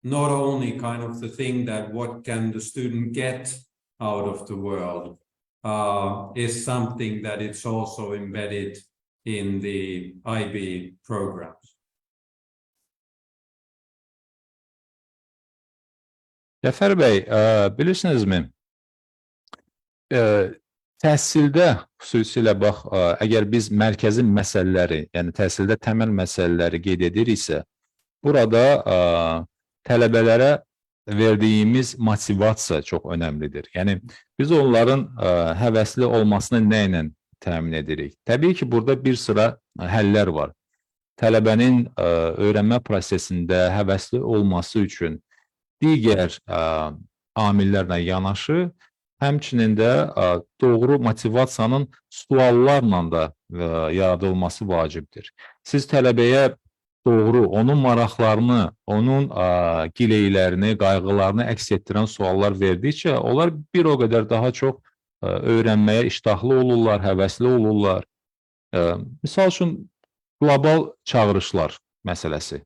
not only kind of the thing that what can the student get out of the world, is something that it's also embedded in the IB programs. Cəfər bəy, bilirsinizmi, təhsildə xüsusilə bax, əgər biz mərkəzi məsələləri, yəni təhsildə təməl məsələləri qeyd ediriksə, burada tələbələrə verdiyimiz motivasiya çox önəmlidir. Yəni, biz onların həvəsli olmasını nə ilə təmin edirik? Təbii ki, burada bir sıra həllər var. Tələbənin öyrənmə prosesində həvəsli olması üçün digər amillərlə yanaşı, həmçinin də doğru motivasiyanın suallarla da yaradılması vacibdir. Siz tələbəyə doğru, onun maraqlarını, onun gileylərini, qayğılarını əks etdirən suallar verdikcə, onlar bir o qədər daha çox öyrənməyə iştahlı olurlar, həvəsli olurlar. Misal üçün, qlobal çağırışlar məsələsi,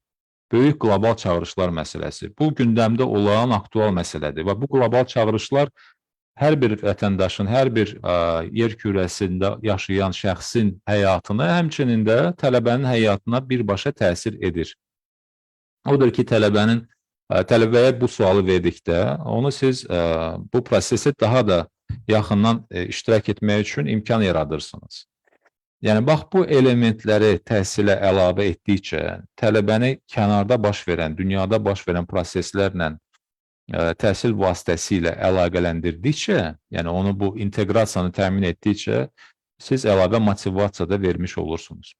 böyük qlobal çağırışlar məsələsi, bu gündəmdə olan aktual məsələdir və bu qlobal çağırışlar hər bir vətəndaşın, hər bir yer kürəsində yaşayan şəxsin həyatını, həmçinin də tələbənin həyatına birbaşa təsir edir. Odur ki, tələbəyə bu sualı verdikdə, onu siz bu prosesi daha da yaxından iştirak etmək üçün imkan yaradırsınız. Yəni, bax, bu elementləri təhsilə əlavə etdikcə, tələbəni kənarda baş verən, dünyada baş verən proseslərlə təhsil vasitəsilə əlaqələndirdikcə, yəni onu bu inteqrasiyanı təmin etdikcə, siz əlavə motivasiya da vermiş olursunuz.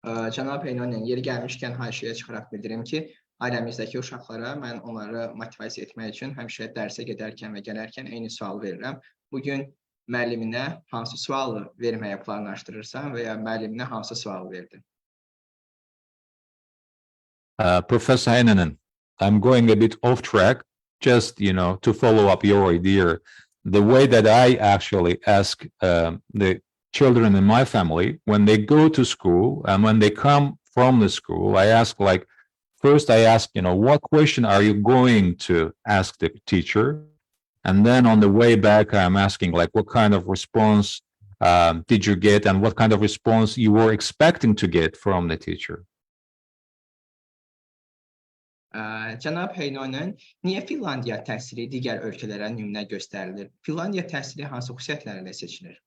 Cənab Heinonen, yeri gəlmişkən haşiyə çıxaraq bildirim ki, ailəmizdəki uşaqlara mən onları motivasiya etmək üçün həmişə dərsə gedərkən və gələrkən eyni sual verirəm. Bugün müəlliminə hansı sualı verməyə planlaşdırırsan və ya müəlliminə hansı sualı verdin? Professor Heinonen, I'm going a bit off track, just, to follow up your idea. The way that I actually ask the children in my family, when they go to school and when they come from the school, I ask first I ask, what question are you going to ask the teacher? And then on the way back, I'm asking what kind of response did you get and what kind of response you were expecting to get from the teacher? Cənab Heinonen, niyə Finlandiya təhsili digər ölkələrə nümunə göstərilir? Finlandiya təhsili hansı xüsusiyyətlərlə seçilir?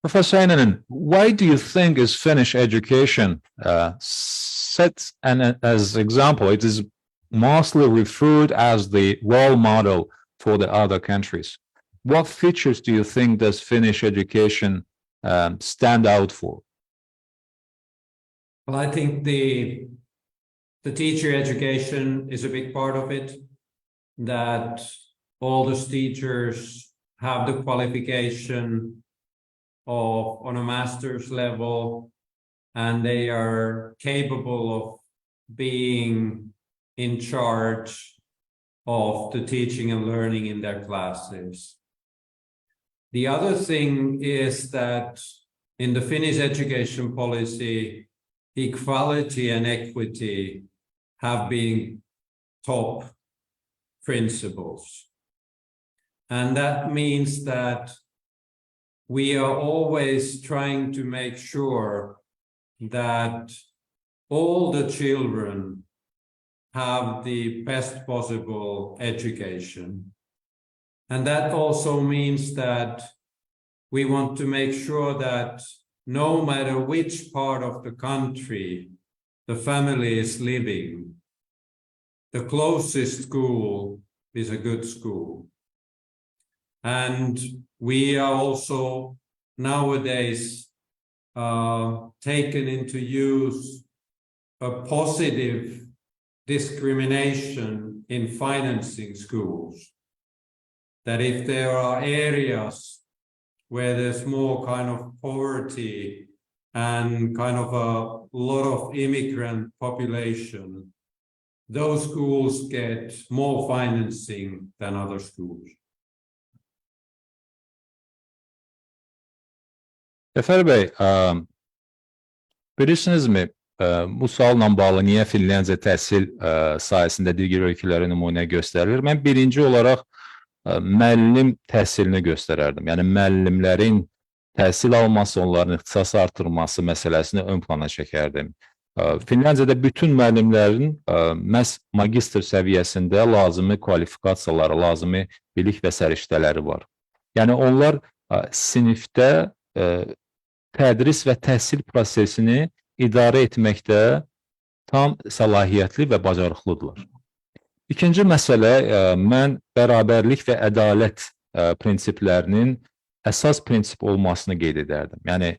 Professor Heinonen, why do you think is Finnish education set as example? It is mostly referred as the role model for the other countries. What features do you think does Finnish education stand out for? Well, I think the teacher education is a big part of it, that all the teachers have the qualification on a master's level, and they are capable of being in charge of the teaching and learning in their classes. The other thing is that in the Finnish education policy, equality and equity have been top principles. And that means that we are always trying to make sure that all the children have the best possible education. And that also means that we want to make sure that no matter which part of the country the family is living, the closest school is a good school. And we are also nowadays taken into use a positive discrimination in financing schools. That if there are areas where there's more kind of poverty and kind of a lot of immigrant population, those schools get more financing than other schools. Cəfər bəy, Bilirsinizmi, bu sualla bağlı niyə Finlandiya təhsil sahəsində digər ölkələrə nümunə göstərilir? Mən birinci olaraq müəllim təhsilini göstərərdim. Yəni, müəllimlərin təhsil alması, onların ixtisas artırması məsələsini ön plana çəkərdim. Finlandiyada bütün müəllimlərin məhz magistr səviyyəsində lazımi kvalifikasiyaları, lazımi bilik və səriştələri var. Yəni, onlar sinifdə tədris və təhsil prosesini idarə etməkdə tam səlahiyyətli və bacarıqlıdırlar. İkinci məsələ, mən bərabərlik və ədalət prinsiplərinin əsas prinsip olmasını qeyd edərdim. Yəni,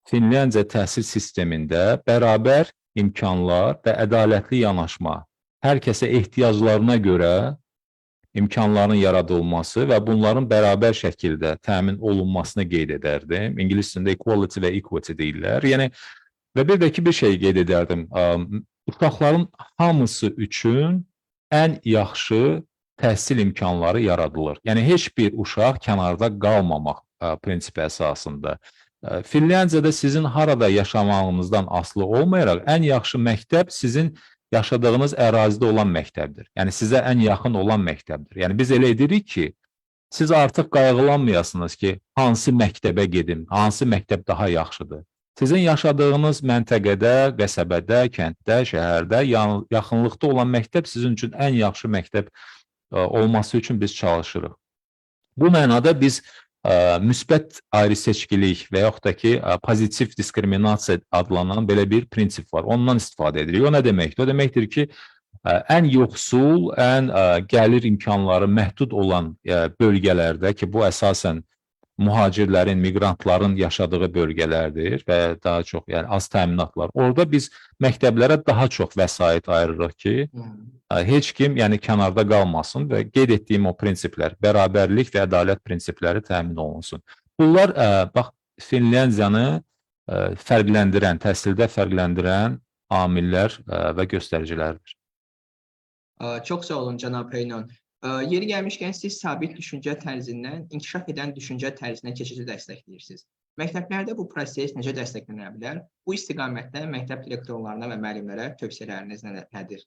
Finlandiya təhsil sistemində bərabər imkanlar və ədalətli yanaşma, hər kəsə ehtiyaclarına görə imkanların yaradılması və bunların bərabər şəkildə təmin olunmasını qeyd edərdim. İngilis dilində equality və equity deyirlər. Yəni, və bir də ki, bir şey qeyd edərdim. Uşaqların hamısı üçün ən yaxşı təhsil imkanları yaradılır. Yəni, heç bir uşaq kənarda qalmamaq prinsipi əsasında. Finlandiyada sizin harada yaşamağınızdan asılı olmayaraq, ən yaxşı məktəb sizin yaşadığınız ərazidə olan məktəbdir. Yəni, sizə ən yaxın olan məktəbdir. Yəni, biz elə edirik ki, siz artıq qayğılanmayasınız ki, hansı məktəbə gedim, hansı məktəb daha yaxşıdır. Sizin yaşadığınız məntəqədə, qəsəbədə, kənddə, şəhərdə, yaxınlıqda olan məktəb sizin üçün ən yaxşı məktəb olması üçün biz çalışırıq. Bu mənada biz müsbət ayrı-seçkilik və yaxud da ki, pozitiv diskriminasiya adlanan belə bir prinsip var. Ondan istifadə edirik. O nə deməkdir? O deməkdir ki, ən yoxsul, ən gəlir imkanları məhdud olan bölgələrdə ki, bu əsasən mühacirlərin, miqrantların yaşadığı bölgələrdir və daha çox, yəni az təminatlar. Orada biz məktəblərə daha çox vəsait ayırırıq ki, heç kim yəni kənarda qalmasın və qeyd etdiyim o prinsiplər, bərabərlik və ədalət prinsipləri təmin olunsun. Bunlar, bax, Finlandiyanı fərqləndirən, təhsildə fərqləndirən amillər və göstəricilərdir. Çox sağ olun, cənab Heinonen. Yeri gəlmişkən siz sabit düşüncə tərzindən inkişaf edən düşüncə tərzinə keçici dəstəkləyirsiniz. Məktəblərdə bu proses necə dəstəklənə bilər? Bu istiqamətdə məktəb direktorlarına və müəllimlərə tövsiyələriniz nədir?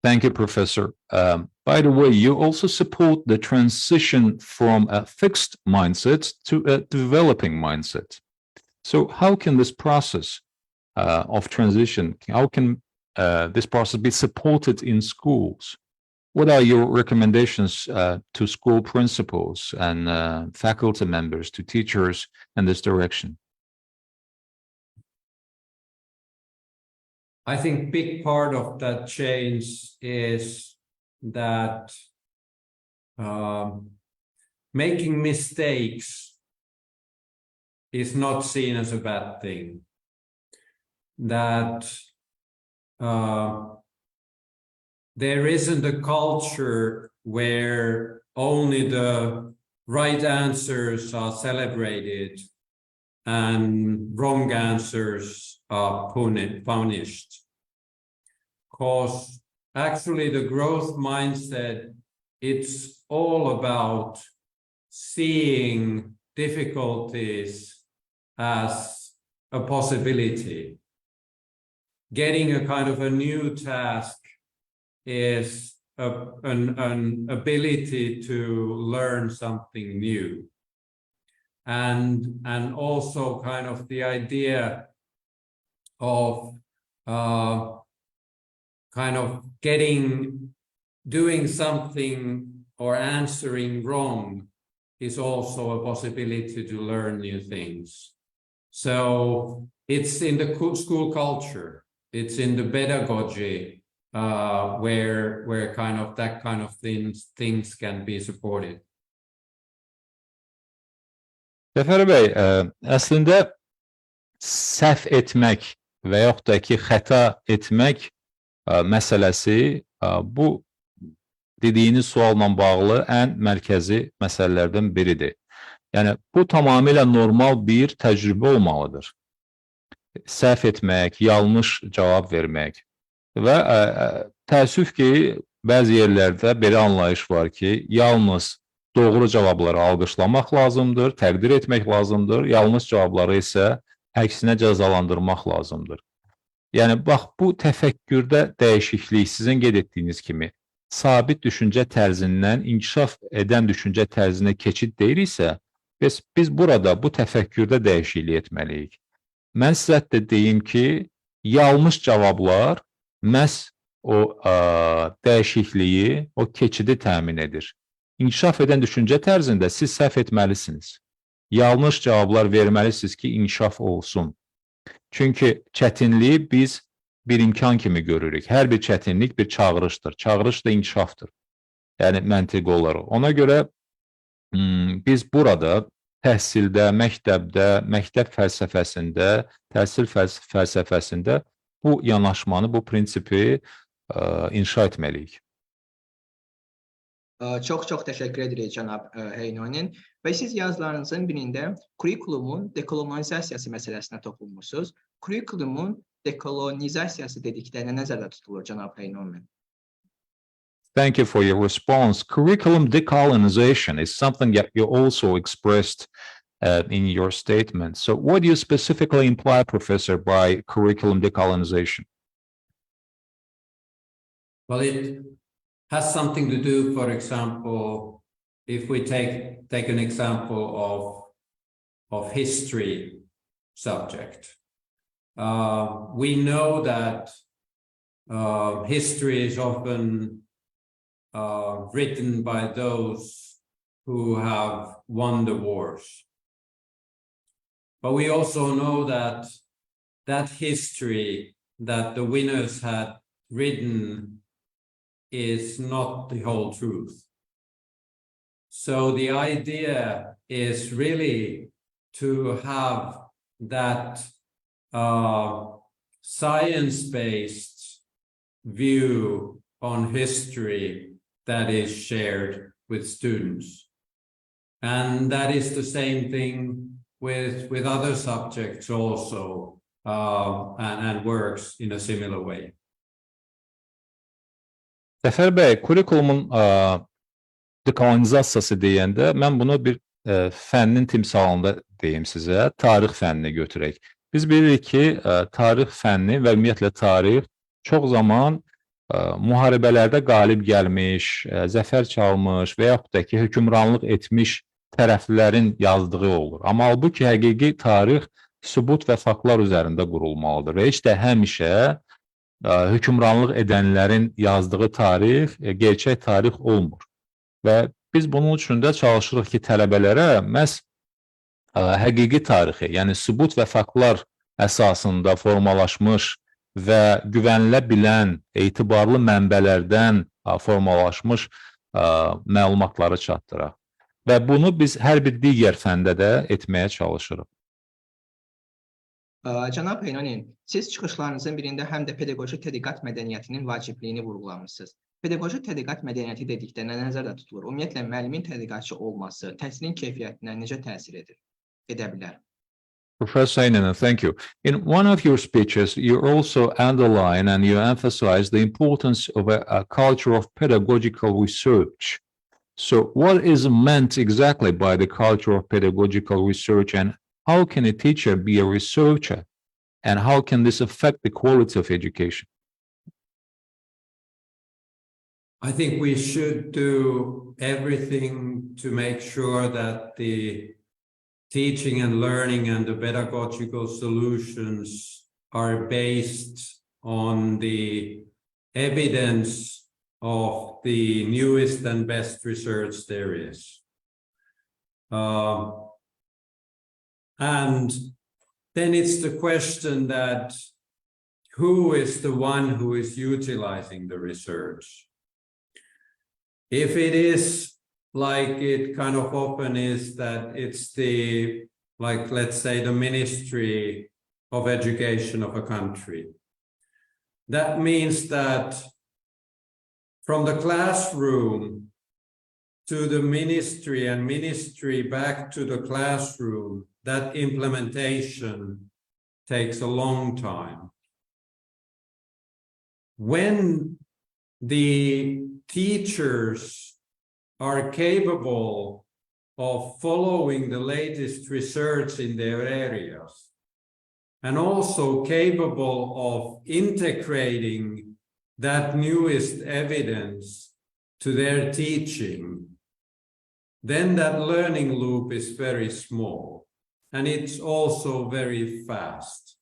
Thank you, Professor. By the way, you also support the transition from a fixed mindset to a developing mindset. So how can this process of transition, how can this process be supported in schools? What are your recommendations to school principals and faculty members, to teachers in this direction? I think big part of that change is that making mistakes is not seen as a bad thing. That there isn't a culture where only the right answers are celebrated and wrong answers are punished. Because actually the growth mindset, it's all about seeing difficulties as a possibility. Getting a kind of a new task is an ability to learn something new. And also kind of the idea of kind of doing something or answering wrong is also a possibility to learn new things. So it's in the school culture, it's in the pedagogy, where kind of that kind of things can be supported. Cəfər bəy, əslində səhv etmək və yaxud da ki, xəta etmək məsələsi bu dediyiniz sualla bağlı ən mərkəzi məsələlərdən biridir. Yəni, bu tamamilə normal bir təcrübə olmalıdır. Səhv etmək, yanlış cavab vermək. Və təəssüf ki, bəzi yerlərdə belə anlayış var ki, yalnız doğru cavabları alqışlamaq lazımdır, təqdir etmək lazımdır, yanlış cavabları isə əksinə cəzalandırmaq lazımdır. Yəni, bax, bu təfəkkürdə dəyişiklik sizin qeyd etdiyiniz kimi sabit düşüncə tərzindən inkişaf edən düşüncə tərzinə keçid deyiriksə, biz burada bu təfəkkürdə dəyişiklik etməliyik. Mən sizə də deyim ki, yanlış cavablar məhz o dəyişikliyi, o keçidi təmin edir. İnkişaf edən düşüncə tərzində siz səhv etməlisiniz. Yanlış cavablar verməlisiniz ki, inkişaf olsun. Çünki çətinliyi biz bir imkan kimi görürük. Hər bir çətinlik bir çağırışdır. Çağırış da inkişafdır. Yəni, məntiqi olaraq. Ona görə biz burada təhsildə, məktəbdə, məktəb fəlsəfəsində, təhsil fəlsəfəsində bu yanaşmanı, bu prinsipi inşa etməliyik. Çox təşəkkür edirik cənab Heinonen. Və siz yazılarınızın birində kurikulumun dekolonizasiyası məsələsinə toxunmusunuz. Kurikulumun dekolonizasiyası dedikdə nə nəzərdə tutulur cənab Heinonen? Thank you for your response. Curriculum decolonization is something that you also expressed in your statement. So what do you specifically imply, Professor, by curriculum decolonization? Well, it has something to do, for example, if we take an example of history subject. We know that history is often written by those who have won the wars. But we also know that that history that the winners had written is not the whole truth. So the idea is really to have that science-based view on history that is shared with students. And that is the same thing with other subjects also, and works in a similar way. Zəfər bəy, kurikulumun dekolonizasiyası deyəndə mən bunu bir fənnin timsalında deyim sizə, tarix fənnini götürək. Biz bilirik ki, tarix fənni və ümumiyyətlə tarix çox zaman müharibələrdə qalib gəlmiş, zəfər çalmış və yaxud da ki, hökmranlıq etmiş tərəflərin yazdığı olur. Amma halbuki həqiqi tarix sübut və faktlar üzərində qurulmalıdır və heç də həmişə hökmranlıq edənlərin yazdığı tarix, gerçək tarix olmur. Və biz bunun üçün də çalışırıq ki, tələbələrə məhz həqiqi tarixi, yəni sübut və faktlar əsasında formalaşmış və güvənilə bilən, etibarlı mənbələrdən formalaşmış məlumatları çatdıraq. Və bunu biz hər bir digər fəndə də etməyə çalışırıq. Cənab Heinonen, siz çıxışlarınızın birində həm də pedaqoji tədqiqat mədəniyyətinin vacibliyini vurğulamışsınız. Pedaqoji tədqiqat mədəniyyəti dedikdə nə nəzərdə tutulur? Ümumiyyətlə, müəllimin tədqiqatçı olması təhsilin keyfiyyətinə necə təsir edə bilər? Professor Heinonen, thank you. In one of your speeches, you also underline and you emphasize the importance of a culture of pedagogical research. So what is meant exactly by the culture of pedagogical research, and how can a teacher be a researcher, and how can this affect the quality of education? I think we should do everything to make sure that the teaching and learning and the pedagogical solutions are based on the evidence of the newest and best research there is. And then it's the question that who is the one who is utilizing the research? If it is like it kind of often is that it's the, like, let's say the Ministry of Education of a country, that means that from the classroom to the ministry and ministry back to the classroom, that implementation takes a long time. When the teachers are capable of following the latest research in their areas, and also capable of integrating that newest evidence to their teaching, then that learning loop is very small and it's also very fast.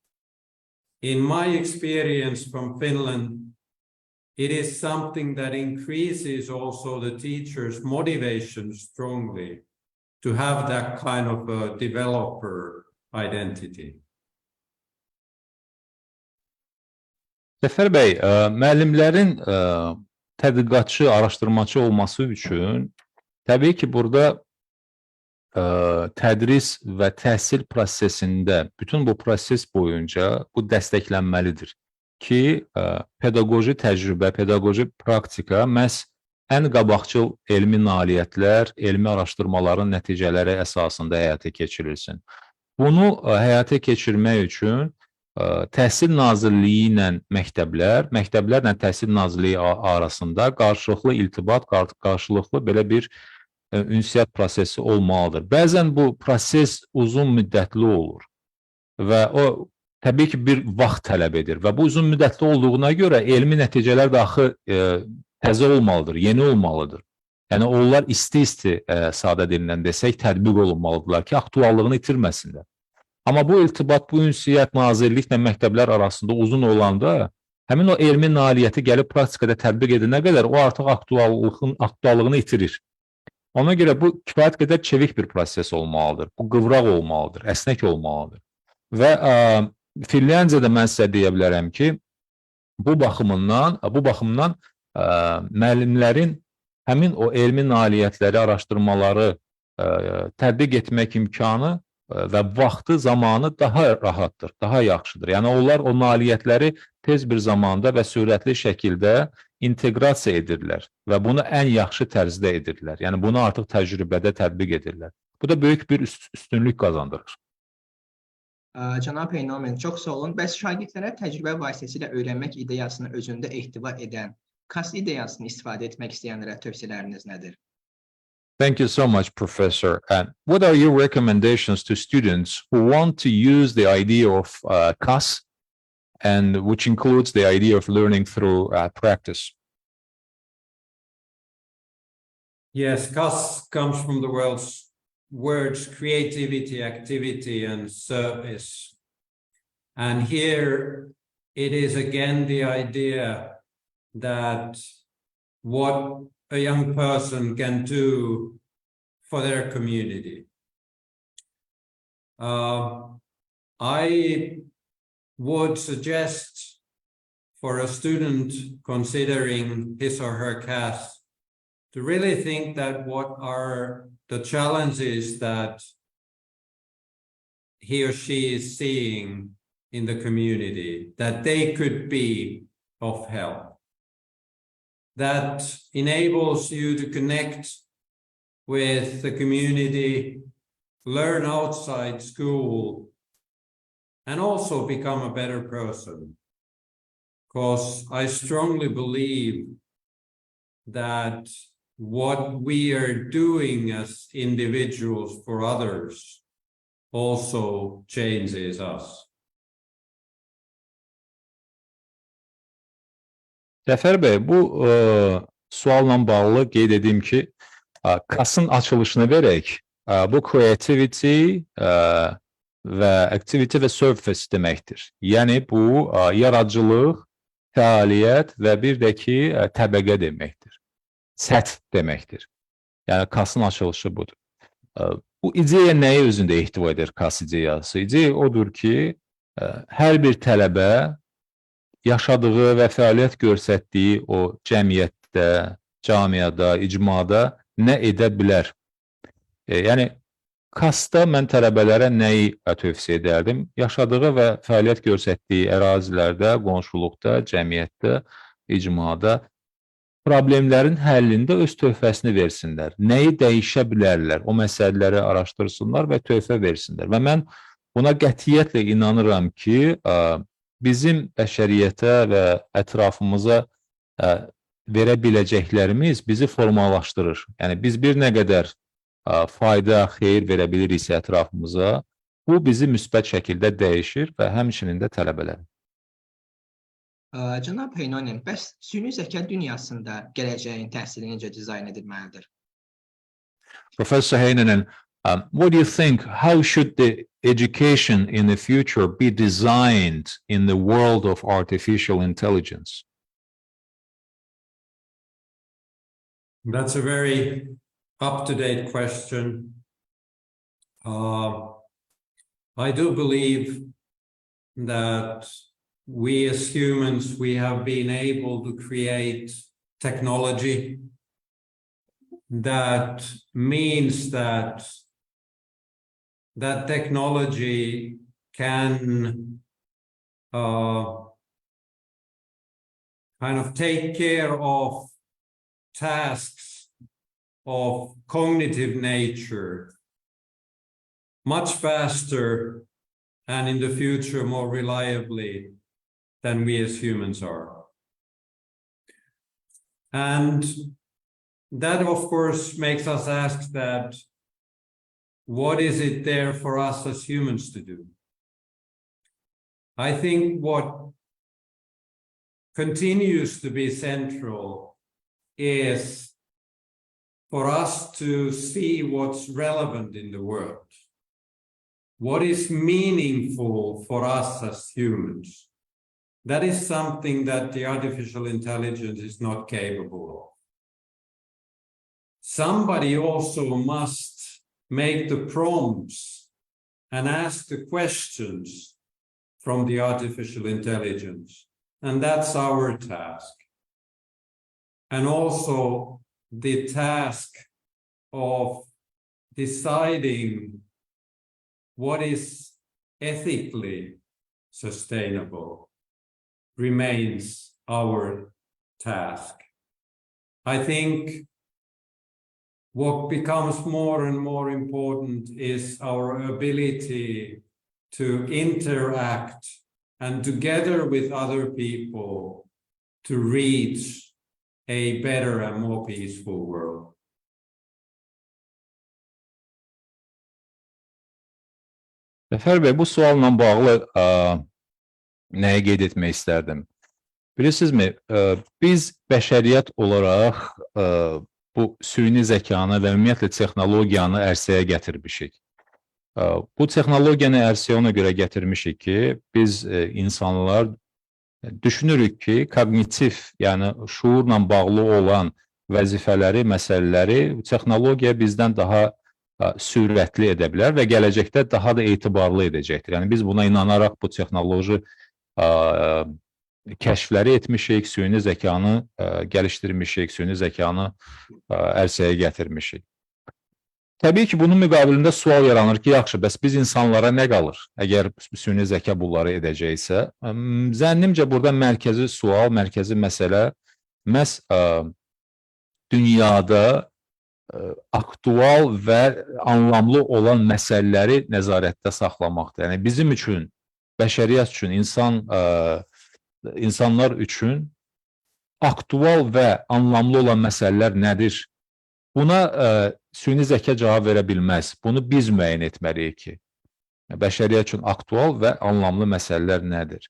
In my experience from Finland, it is something that increases also the teacher's motivation strongly to have that kind of a developer identity. Zəfər bəy, müəllimlərin tədqiqatçı, araşdırmacı olması üçün təbii ki, burada tədris və təhsil prosesində bütün bu proses boyunca bu dəstəklənməlidir ki, pedaqoji təcrübə, pedaqoji praktika məhz ən qabaqcıl elmi nailiyyətlər, elmi araşdırmaların nəticələri əsasında həyata keçirilsin. Bunu həyata keçirmək üçün Təhsil Nazirliyi ilə məktəblərlə Təhsil Nazirliyi arasında qarşılıqlı iltibat, qarşılıqlı belə bir ünsiyyət prosesi olmalıdır. Bəzən bu proses uzun müddətli olur və o təbii ki, bir vaxt tələb edir və bu uzun müddətli olduğuna görə elmi nəticələr də axı təzə olmalıdır, yeni olmalıdır. Yəni, onlar isti-isti sadə dilindən desək tətbiq olunmalıdırlar ki, aktuallığını itirməsinlər. Amma bu iltibat, bu ünsiyyət nazirliklə məktəblər arasında uzun olanda, həmin o elmi nailiyyəti gəlib praktikada tətbiq edinə qədər o artıq aktuallığını itirir. Ona görə bu kifayət qədər çevik bir proses olmalıdır, bu qıvraq olmalıdır, əsnək olmalıdır. Və Finlandiyada mən sizə deyə bilərəm ki, bu baxımdan müəllimlərin həmin o elmi nailiyyətləri, araşdırmaları tətbiq etmək imkanı və vaxtı, zamanı daha rahatdır, daha yaxşıdır. Yəni, onlar o nailiyyətləri tez bir zamanda və sürətli şəkildə inteqrasiya edirlər və bunu ən yaxşı tərzdə edirlər. Yəni, bunu artıq təcrübədə tətbiq edirlər. Bu da böyük bir üstünlük qazandırır. Cənab Heinonen, çox sağ olun. Bəs şagirdlərə təcrübə vasitəsilə öyrənmək ideyasını özündə ehtiva edən KAS ideyasını istifadə etmək istəyənlərə tövsiyələriniz nədir? Thank you so much, Professor. And what are your recommendations to students who want to use the idea of KAS, and which includes the idea of learning through practice? Yes, KAS comes from the words creativity, activity, and service. And here it is again the idea that what a young person can do for their community. I would suggest for a student considering his or her KAS to really think that what are the challenges that he or she is seeing in the community, that they could be of help. That enables you to connect with the community, learn outside school, and also become a better person. Because I strongly believe that what we are doing as individuals for others also changes us. Zəfər bəy, bu sualla bağlı qeyd edeyim ki, KAS-ın açılışını verək. Bu creativity və activity və service deməkdir. Yəni, bu yaradıcılıq, fəaliyyət və bir də ki, təbəqə deməkdir. Səth deməkdir. Yəni, KAS-ın açılışı budur. Bu ideya nəyi özündə ehtiva edir KAS ideyası? İdeya odur ki, hər bir tələbə yaşadığı və fəaliyyət göstərdiyi o cəmiyyətdə, camiada, icmada nə edə bilər? Yəni, KAS-da mən tələbələrə nəyi tövsiyə edərdim? Yaşadığı və fəaliyyət göstərdiyi ərazilərdə, qonşuluqda, cəmiyyətdə, icmada problemlərin həllində öz töhfəsini versinlər. Nəyi dəyişə bilərlər? O məsələləri araşdırsınlar və töhfə versinlər. Və mən buna qətiyyətlə inanıram ki, bizim bəşəriyyətə və ətrafımıza verə biləcəklərimiz bizi formalaşdırır. Yəni, biz bir nə qədər fayda, xeyir verə biliriksə ətrafımıza, bu bizi müsbət şəkildə dəyişir və həmçinin də tələbələr. Cənab Heinonen, bəs süni zəka dünyasında gələcəyin təhsili necə dizayn edilməlidir? Professor Heinonen, what do you think? How should the education in the future be designed in the world of artificial intelligence? That's a very up-to-date question. I do believe that we as humans, we have been able to create technology that means that that technology can kind of take care of tasks of cognitive nature much faster and in the future more reliably than we as humans are. And that, of course, makes us ask that, what is it there for us as humans to do? I think what continues to be central is for us to see what's relevant in the world. What is meaningful for us as humans? That is something that the artificial intelligence is not capable of. Somebody also must make the prompts and ask the questions from the artificial intelligence. And that's our task. And also the task of deciding what is ethically sustainable remains our task. I think what becomes more and more important is our ability to interact and together with other people to reach a better and more peaceful world. Zəfər bəy, bu sualla bağlı nəyə qeyd etmək istərdim? Bilirsinizmi, biz bəşəriyyət olaraq bu süni zəkanı və ümumiyyətlə texnologiyanı ərsəyə gətirmişik. Bu texnologiyanı ərsəyə ona görə gətirmişik ki, biz insanlar düşünürük ki, kognitiv, yəni şuurla bağlı olan vəzifələri, məsələləri texnologiya bizdən daha sürətli edə bilər və gələcəkdə daha da etibarlı edəcəkdir. Yəni biz buna inanaraq bu texnoloji kəşfləri etmişik, süni zəkanı gəlişdirmişik, süni zəkanı ərsəyə gətirmişik. Təbii ki, bunun müqabilində sual yaranır ki, yaxşı, bəs biz insanlara nə qalır? Əgər süni zəka bunları edəcəksə, zənnimcə burada mərkəzi sual, mərkəzi məsələ məhz dünyada aktual və anlamlı olan məsələləri nəzarətdə saxlamaqdır. Yəni bizim üçün, bəşəriyyət üçün, insanlar üçün aktual və anlamlı olan məsələlər nədir? Buna süni zəka cavab verə bilməz. Bunu biz müəyyən etməliyik ki, bəşəriyyət üçün aktual və anlamlı məsələlər nədir?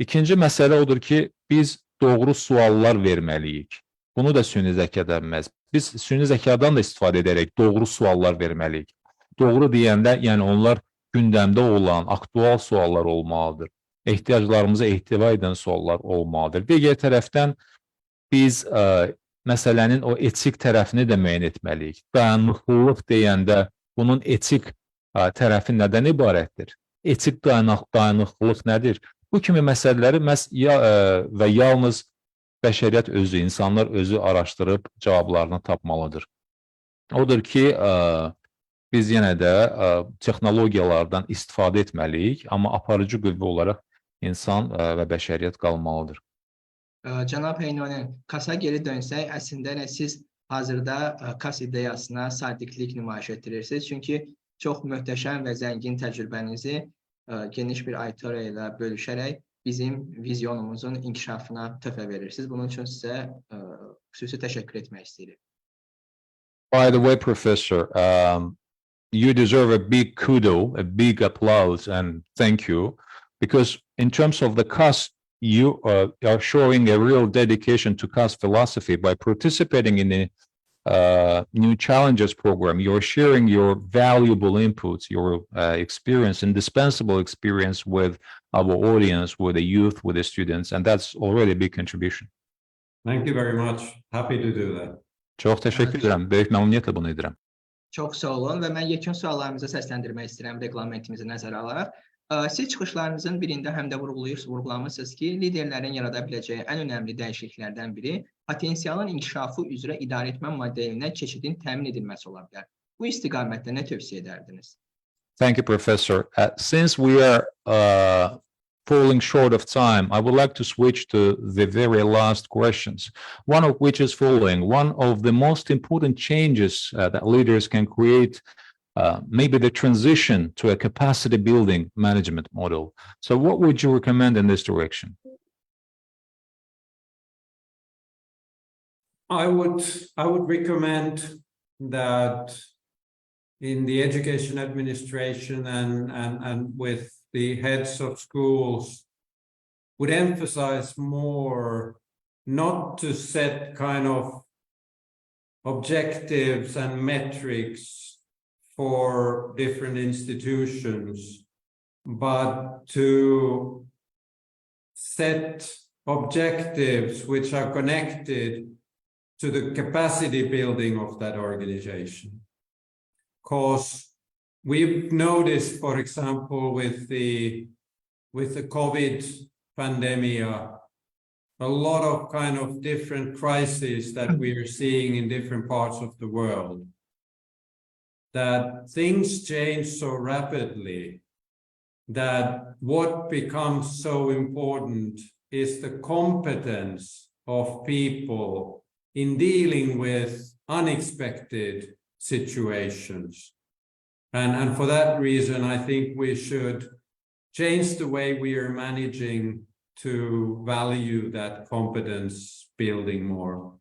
İkinci məsələ odur ki, biz doğru suallar verməliyik. Bunu da süni zəka denməz. Biz süni zəkadan da istifadə edərək doğru suallar verməliyik. Doğru deyəndə, yəni onlar gündəmdə olan aktual suallar olmalıdır. Ehtiyaclarımıza ehtiva edən suallar olmalıdır. Digər tərəfdən biz məsələnin o etik tərəfini də müəyyən etməliyik. Dayanıqlılıq deyəndə bunun etik tərəfi nədən ibarətdir? Etik dayanıqlılıq nədir? Bu kimi məsələləri məhz və yalnız bəşəriyyət özü, insanlar özü araşdırıb cavablarını tapmalıdır. Odur ki, biz yenə də texnologiyalardan istifadə etməliyik, amma aparıcı qüvvə olaraq insan və bəşəriyyət qalmalıdır. Cənab Heinonen, KAS-a geri dönsək, əslində siz hazırda KAS ideyasına sadiqlik nümayiş etdirirsiniz. Çünki çox möhtəşəm və zəngin təcrübənizi geniş bir auditoriya ilə bölüşərək bizim vizyonumuzun inkişafına töhfə verirsiniz. Bunun üçün sizə xüsusi təşəkkür etmək istəyirik. By the way, Professor, you deserve a big kudo, a big applause, and thank you, because in terms of the CAS, you are showing a real dedication to CAS philosophy by participating in the New Challenges program. You're sharing your valuable inputs, your experience, indispensable experience with our audience, with the youth, with the students, and that's already a big contribution. Thank you very much. Happy to do that. Çox təşəkkür edirəm. Böyük məmnuniyyətlə bunu edirəm. Çox sağ olun və mən yekun suallarımızı səsləndirmək istəyirəm reglamentimizi nəzərə alaraq. Siz çıxışlarınızın birində həm də vurğulamısınız ki, liderlərin yarada biləcəyi ən önəmli dəyişikliklərdən biri potensialın inkişafı üzrə idarəetmə modelinə keçidin təmin edilməsi ola bilər. Bu istiqamətdə nə tövsiyə edərdiniz? Thank you, Professor. Since we are falling short of time, I would like to switch to the very last questions, one of which is following. One of the most important changes that leaders can create maybe the transition to a capacity building management model. So what would you recommend in this direction? I would recommend that in the education administration and with the heads of schools would emphasize more not to set kind of objectives and metrics for different institutions, but to set objectives which are connected to the capacity building of that organization. Because we've noticed, for example, with the COVID pandemic, a lot of kind of different crises that we are seeing in different parts of the world, that things change so rapidly that what becomes so important is the competence of people in dealing with unexpected situations. And for that reason, I think we should change the way we are managing to value that competence building more.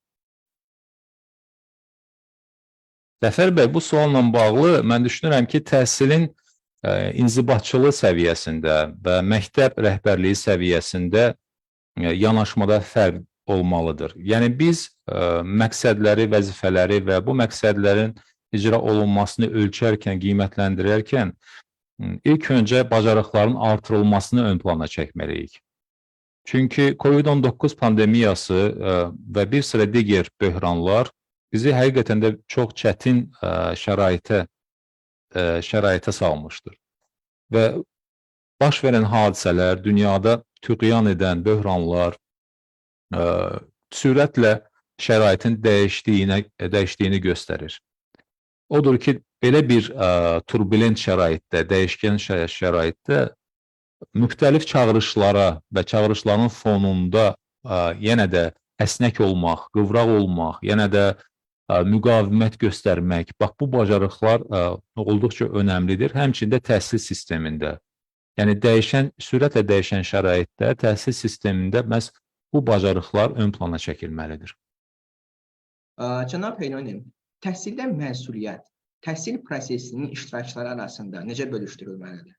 Zəfər bəy, bu sualla bağlı mən düşünürəm ki, təhsilin inzibatçılığı səviyyəsində və məktəb rəhbərliyi səviyyəsində yanaşmada fərq olmalıdır. Yəni biz məqsədləri, vəzifələri və bu məqsədlərin icra olunmasını ölçərkən, qiymətləndirərkən ilk öncə bacarıqların artırılmasını ön plana çəkməliyik. Çünki COVID-19 pandemiyası və bir sıra digər böhranlar bizi həqiqətən də çox çətin şəraitə salmışdır. Və baş verən hadisələr, dünyada tüğyan edən böhranlar sürətlə şəraitin dəyişdiyini göstərir. Odur ki, belə bir turbulent şəraitdə, dəyişkən şəraitdə müxtəlif çağırışlara və çağırışların fonunda yenə də əsnək olmaq, qıvraq olmaq, yenə də müqavimət göstərmək, bax bu bacarıqlar olduqca önəmlidir, həmçində təhsil sistemində. Yəni sürətlə dəyişən şəraitdə təhsil sistemində məhz bu bacarıqlar ön plana çəkilməlidir. Cənab Heinonen, təhsildə məsuliyyət, təhsil prosesinin iştirakçıları arasında necə bölüşdürülməlidir?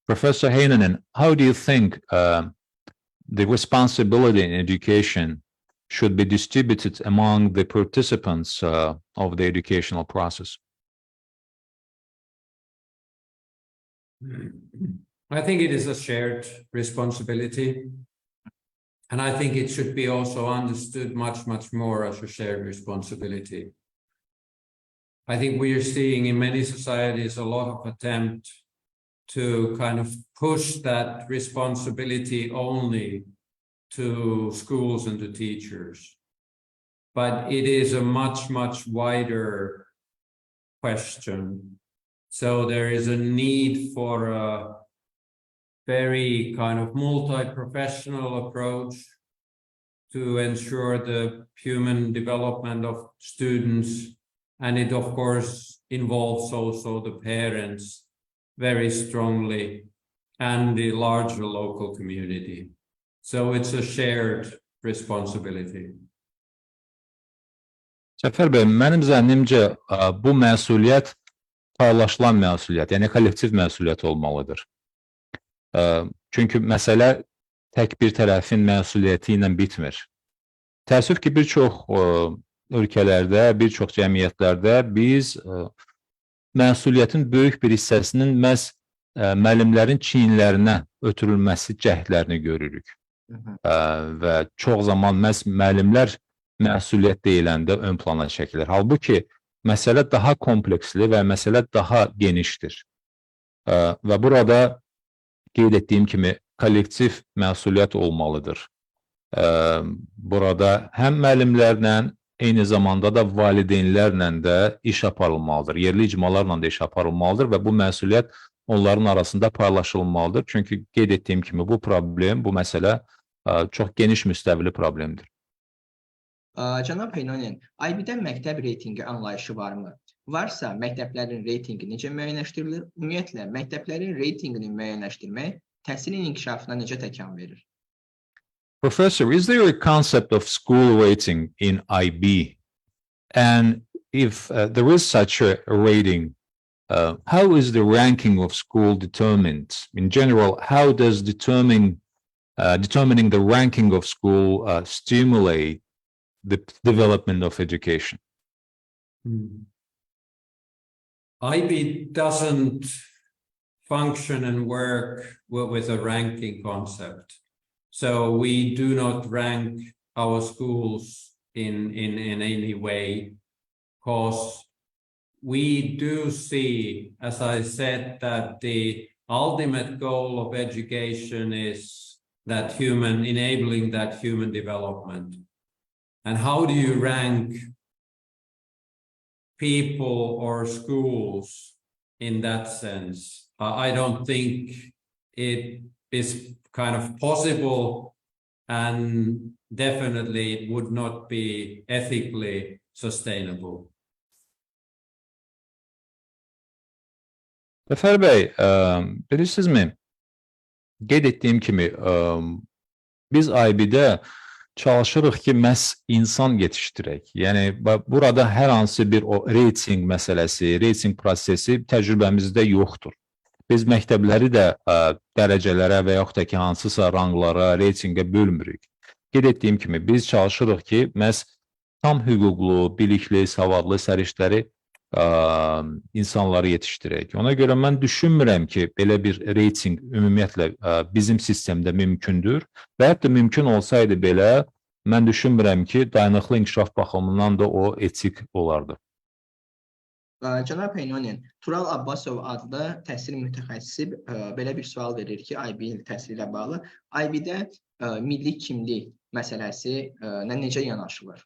Professor Heinonen, how do you think the responsibility in education should be distributed among the participants of the educational process? I think it is a shared responsibility. And I think it should be also understood much, much more as a shared responsibility. I think we are seeing in many societies a lot of attempt to kind of push that responsibility only to schools and to teachers. But it is a much, much wider question. So there is a need for a very kind of multi-professional approach to ensure the human development of students. And it, of course, involves also the parents very strongly and the larger local community. So it's a shared responsibility. Zəfər bəy, mənim zənnimcə bu məsuliyyət paylaşılan məsuliyyət, yəni kollektiv məsuliyyət olmalıdır. Çünki məsələ tək bir tərəfin məsuliyyəti ilə bitmir. Təəssüf ki, bir çox ölkələrdə, bir çox cəmiyyətlərdə biz məsuliyyətin böyük bir hissəsinin məhz müəllimlərin çiyinlərinə ötürülməsi cəhdlərini görürük. Və çox zaman məhz müəllimlər məsuliyyət deyiləndə ön plana çəkilir. Halbuki, məsələ daha kompleksli və məsələ daha genişdir. Və burada qeyd etdiyim kimi kollektiv məsuliyyət olmalıdır. Burada həm müəllimlərlə, eyni zamanda da valideynlərlə də iş aparılmalıdır. Yerli icmalarla da iş aparılmalıdır və bu məsuliyyət onların arasında paylaşılmalıdır. Çünki qeyd etdiyim kimi bu problem, bu məsələ çox geniş müstəvili problemdir. Cənab Heinonen, IB-də məktəb reytingi anlayışı varmı? Varsa, məktəblərin reytingi necə müəyyənləşdirilir? Ümumiyyətlə, məktəblərin reytingini müəyyənləşdirmək təhsilin inkişafına necə təkan verir? Professor, is there a concept of school rating in IB? And if there is such a rating, how is the ranking of school determined? In general, how does determining the ranking of school stimulate the development of education? IB doesn't function and work with a ranking concept. So we do not rank our schools in any way, because we do see, as I said, that the ultimate goal of education is that enabling that human development. And how do you rank people or schools in that sense? I don't think it is kind of possible, and definitely it would not be ethically sustainable. Zəfər bəy, bilirsinizmi, qeyd etdiyim kimi, biz IB-də çalışırıq ki, məhz insan yetişdirək. Yəni, burada hər hansı bir o reyting məsələsi, reyting prosesi təcrübəmizdə yoxdur. Biz məktəbləri də dərəcələrə və yaxud da ki, hansısa ranglara, reytingə bölmürük. Qeyd etdiyim kimi, biz çalışırıq ki, məhz tam hüquqlu, bilikli, savadlı, səriştəli insanları yetişdirək. Ona görə mən düşünmürəm ki, belə bir reyting ümumiyyətlə bizim sistemdə mümkündür və hətta mümkün olsaydı belə, mən düşünmürəm ki, dayanıqlı inkişaf baxımından da o etik olardı. Cənab Heinonen, Tural Abbasov adlı təhsil mütəxəssisi belə bir sual verir ki, IB təhsili ilə bağlı. IB-də milli kimlik məsələsi necə yanaşılır?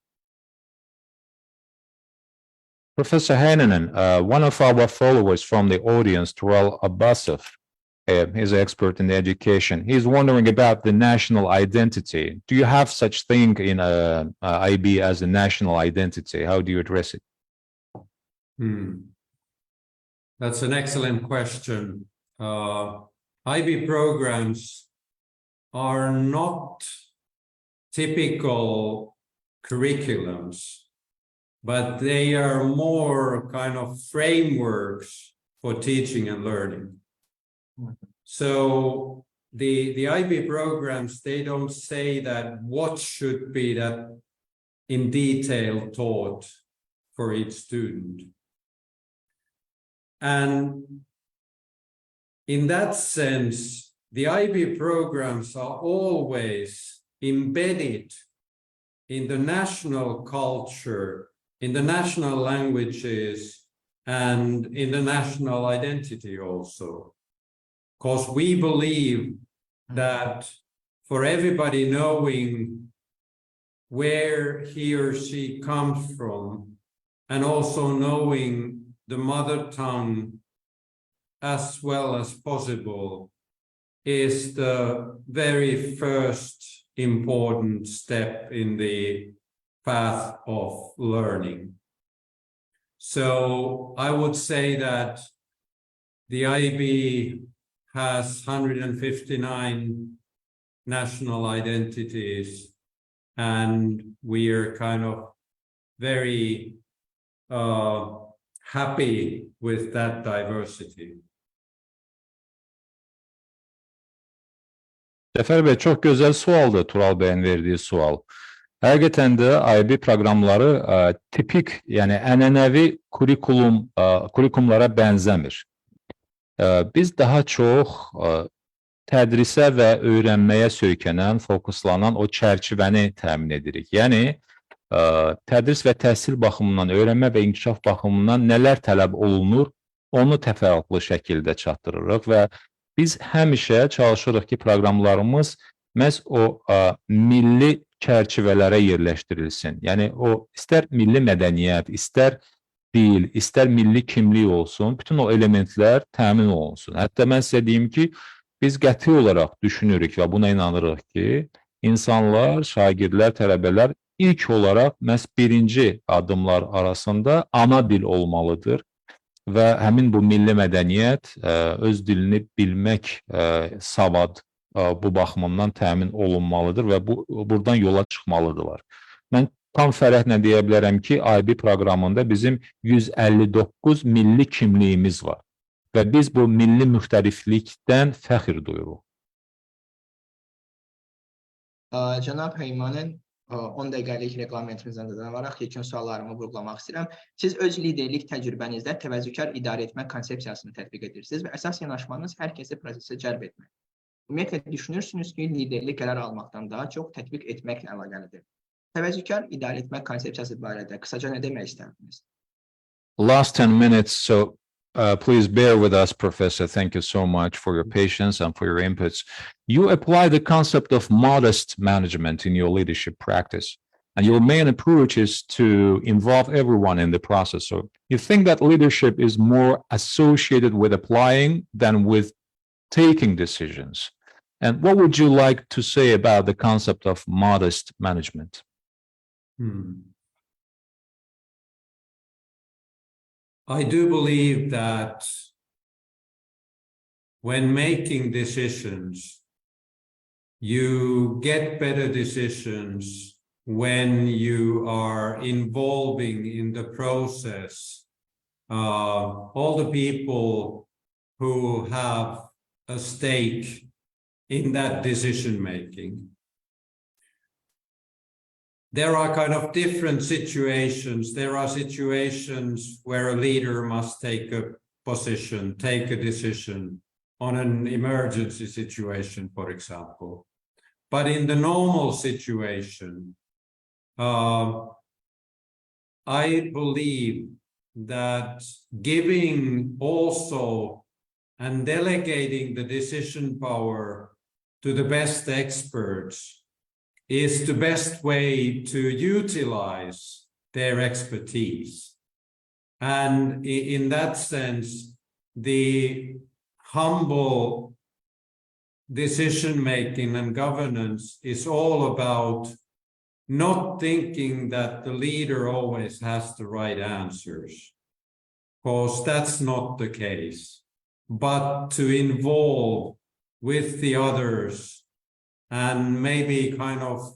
Professor Heinonen, one of our followers from the audience, Tural Abbasov, is an expert in education. He's wondering about the national identity. Do you have such thing in IB as a national identity? How do you address it? That's an excellent question. IB programs are not typical curriculums, but they are more kind of frameworks for teaching and learning. So the IB programs, they don't say that what should be that in detail taught for each student. And in that sense, the IB programs are always embedded in the national culture, in the national languages, and in the national identity also. Because we believe that for everybody knowing where he or she comes from, and also knowing the mother tongue as well as possible, is the very first important step in the path of learning. So I would say that the IB has 159 national identities, and we are kind of very happy with that diversity? Cəfər bəy, çox gözəl sualdır Tural bəyin verdiyi sual. Həqiqətən də IB proqramları tipik, yəni ənənəvi kurikulumlara bənzəmir. Biz daha çox tədrisə və öyrənməyə söykənən, fokuslanan o çərçivəni təmin edirik. Yəni, tədris və təhsil baxımından, öyrənmə və inkişaf baxımından nələr tələb olunur, onu təfərrüatlı şəkildə çatdırırıq və biz həmişə çalışırıq ki, proqramlarımız məhz o milli çərçivələrə yerləşdirilsin. Yəni, o istər milli mədəniyyət, istər dil, istər milli kimlik olsun, bütün o elementlər təmin olunsun. Hətta mən sizə deyim ki, biz qəti olaraq düşünürük və buna inanırıq ki, insanlar, şagirdlər, tələbələr ilk olaraq məhz birinci addımlar arasında ana dil olmalıdır və həmin bu milli mədəniyyət, öz dilini bilmək savad bu baxımından təmin olunmalıdır və buradan yola çıxmalıdırlar. Mən tam fərəhlə deyə bilərəm ki, IB proqramında bizim 159 milli kimliyimiz var və biz bu milli müxtəliflikdən fəxr duyuruq. Cənab Heinonen, 10 dəqiqəlik reqlamentimizdən də danılaraq yekun suallarımı vurğulamaq istəyirəm. Siz öz liderlik təcrübənizdə təvəzzükar idarə etmə konsepsiyasını tətbiq edirsiniz və əsas yanaşmanız hər kəsi prosesə cəlb etmək. Ümumiyyətlə, düşünürsünüz ki, liderlik qərar almaqdan daha çox tətbiq etməklə əlaqəlidir. Təvəzzükar idarə etmə konsepsiyası barədə qısaca nə demək istərdiniz? Last 10 minutes, so please bear with us, Professor. Thank you so much for your patience and for your inputs. You apply the concept of modest management in your leadership practice, and your main approach is to involve everyone in the process. So you think that leadership is more associated with applying than with taking decisions. And what would you like to say about the concept of modest management? I do believe that when making decisions, you get better decisions when you are involving in the process all the people who have a stake in that decision making. There are kind of different situations. There are situations where a leader must take a position, take a decision on an emergency situation, for example. But in the normal situation, I believe that giving also and delegating the decision power to the best experts is the best way to utilize their expertise. And in that sense, the humble decision-making and governance is all about not thinking that the leader always has the right answers, because that's not the case, but to involve with the others and maybe kind of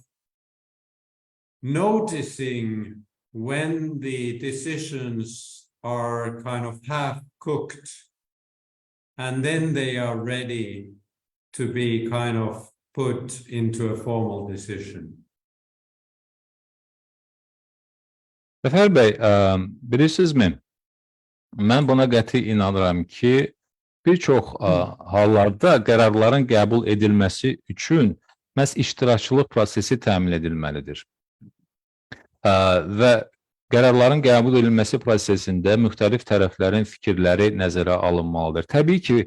noticing when the decisions are kind of half cooked and then they are ready to be kind of put into a formal decision. Cəfər bəy, bilirsinizmi, mən buna qəti inanıram ki, bir çox hallarda qərarların qəbul edilməsi üçün məhz iştirakçılıq prosesi təmin edilməlidir. Və qərarların qəbul edilməsi prosesində müxtəlif tərəflərin fikirləri nəzərə alınmalıdır. Təbii ki,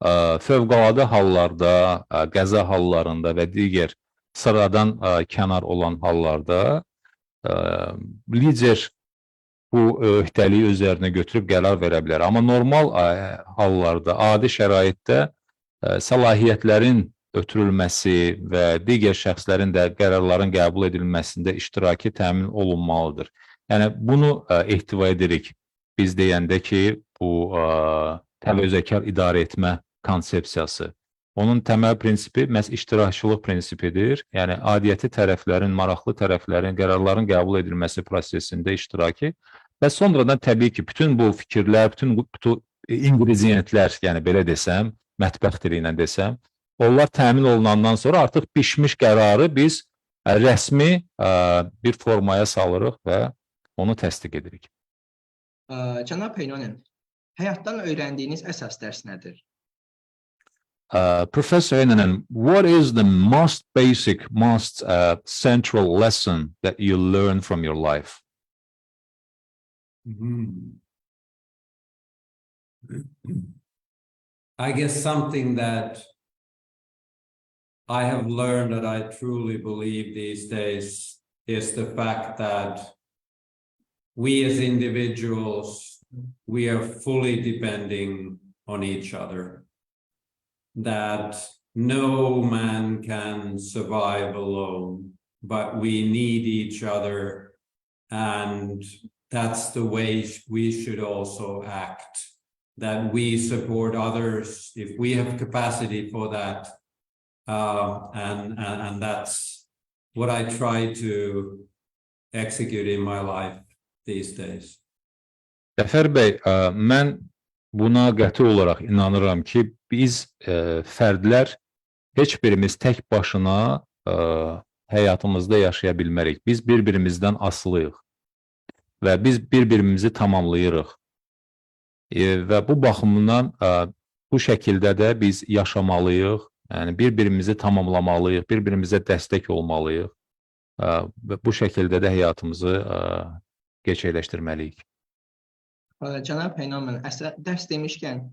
fövqəladə hallarda, qəza hallarında və digər sıradan kənar olan hallarda lider bu öhdəliyi üzərinə götürüb qərar verə bilər. Amma normal hallarda, adi şəraitdə səlahiyyətlərin ötürülməsi və digər şəxslərin də qərarların qəbul edilməsində iştiraki təmin olunmalıdır. Yəni, bunu ehtiva edirik biz deyəndə ki, bu təvəzzəkar idarə etmə konsepsiyası. Onun təməl prinsipi məhz iştirakçılıq prinsipidir. Yəni, adiyyəti tərəflərin, maraqlı tərəflərin qərarların qəbul edilməsi prosesində iştiraki Və sonradan təbii ki, bütün bu fikirlər, bütün bu ingrediyentlər, yəni belə desəm, mətbəx dili ilə desəm, onlar təmin olunandan sonra artıq pişmiş qərarı biz rəsmi bir formaya salırıq və onu təsdiq edirik. Cənab Heinonen, həyatdan öyrəndiyiniz əsas dərs nədir? Professor Heinonen, what is the most basic, most central lesson that you learn from your life? I guess something that I have learned that I truly believe these days is the fact that we as individuals, we are fully depending on each other. That no man can survive alone, but we need each other, and that's the way we should also act. That we support others if we have capacity for that. And that's what I try to execute in my life these days. Zəfər bəy, mən buna qəti olaraq inanıram ki, biz fərdlər heç birimiz tək başına həyatımızda yaşaya bilmərik. Biz bir-birimizdən asılıyıq və biz bir-birimizi tamamlayırıq. Və bu baxımdan bu şəkildə də biz yaşamalıyıq. Yəni bir-birimizi tamamlamalıyıq, bir-birimizə dəstək olmalıyıq və bu şəkildə də həyatımızı gerçəkləşdirməliyik. Cənab Heinonen, dərs demişkən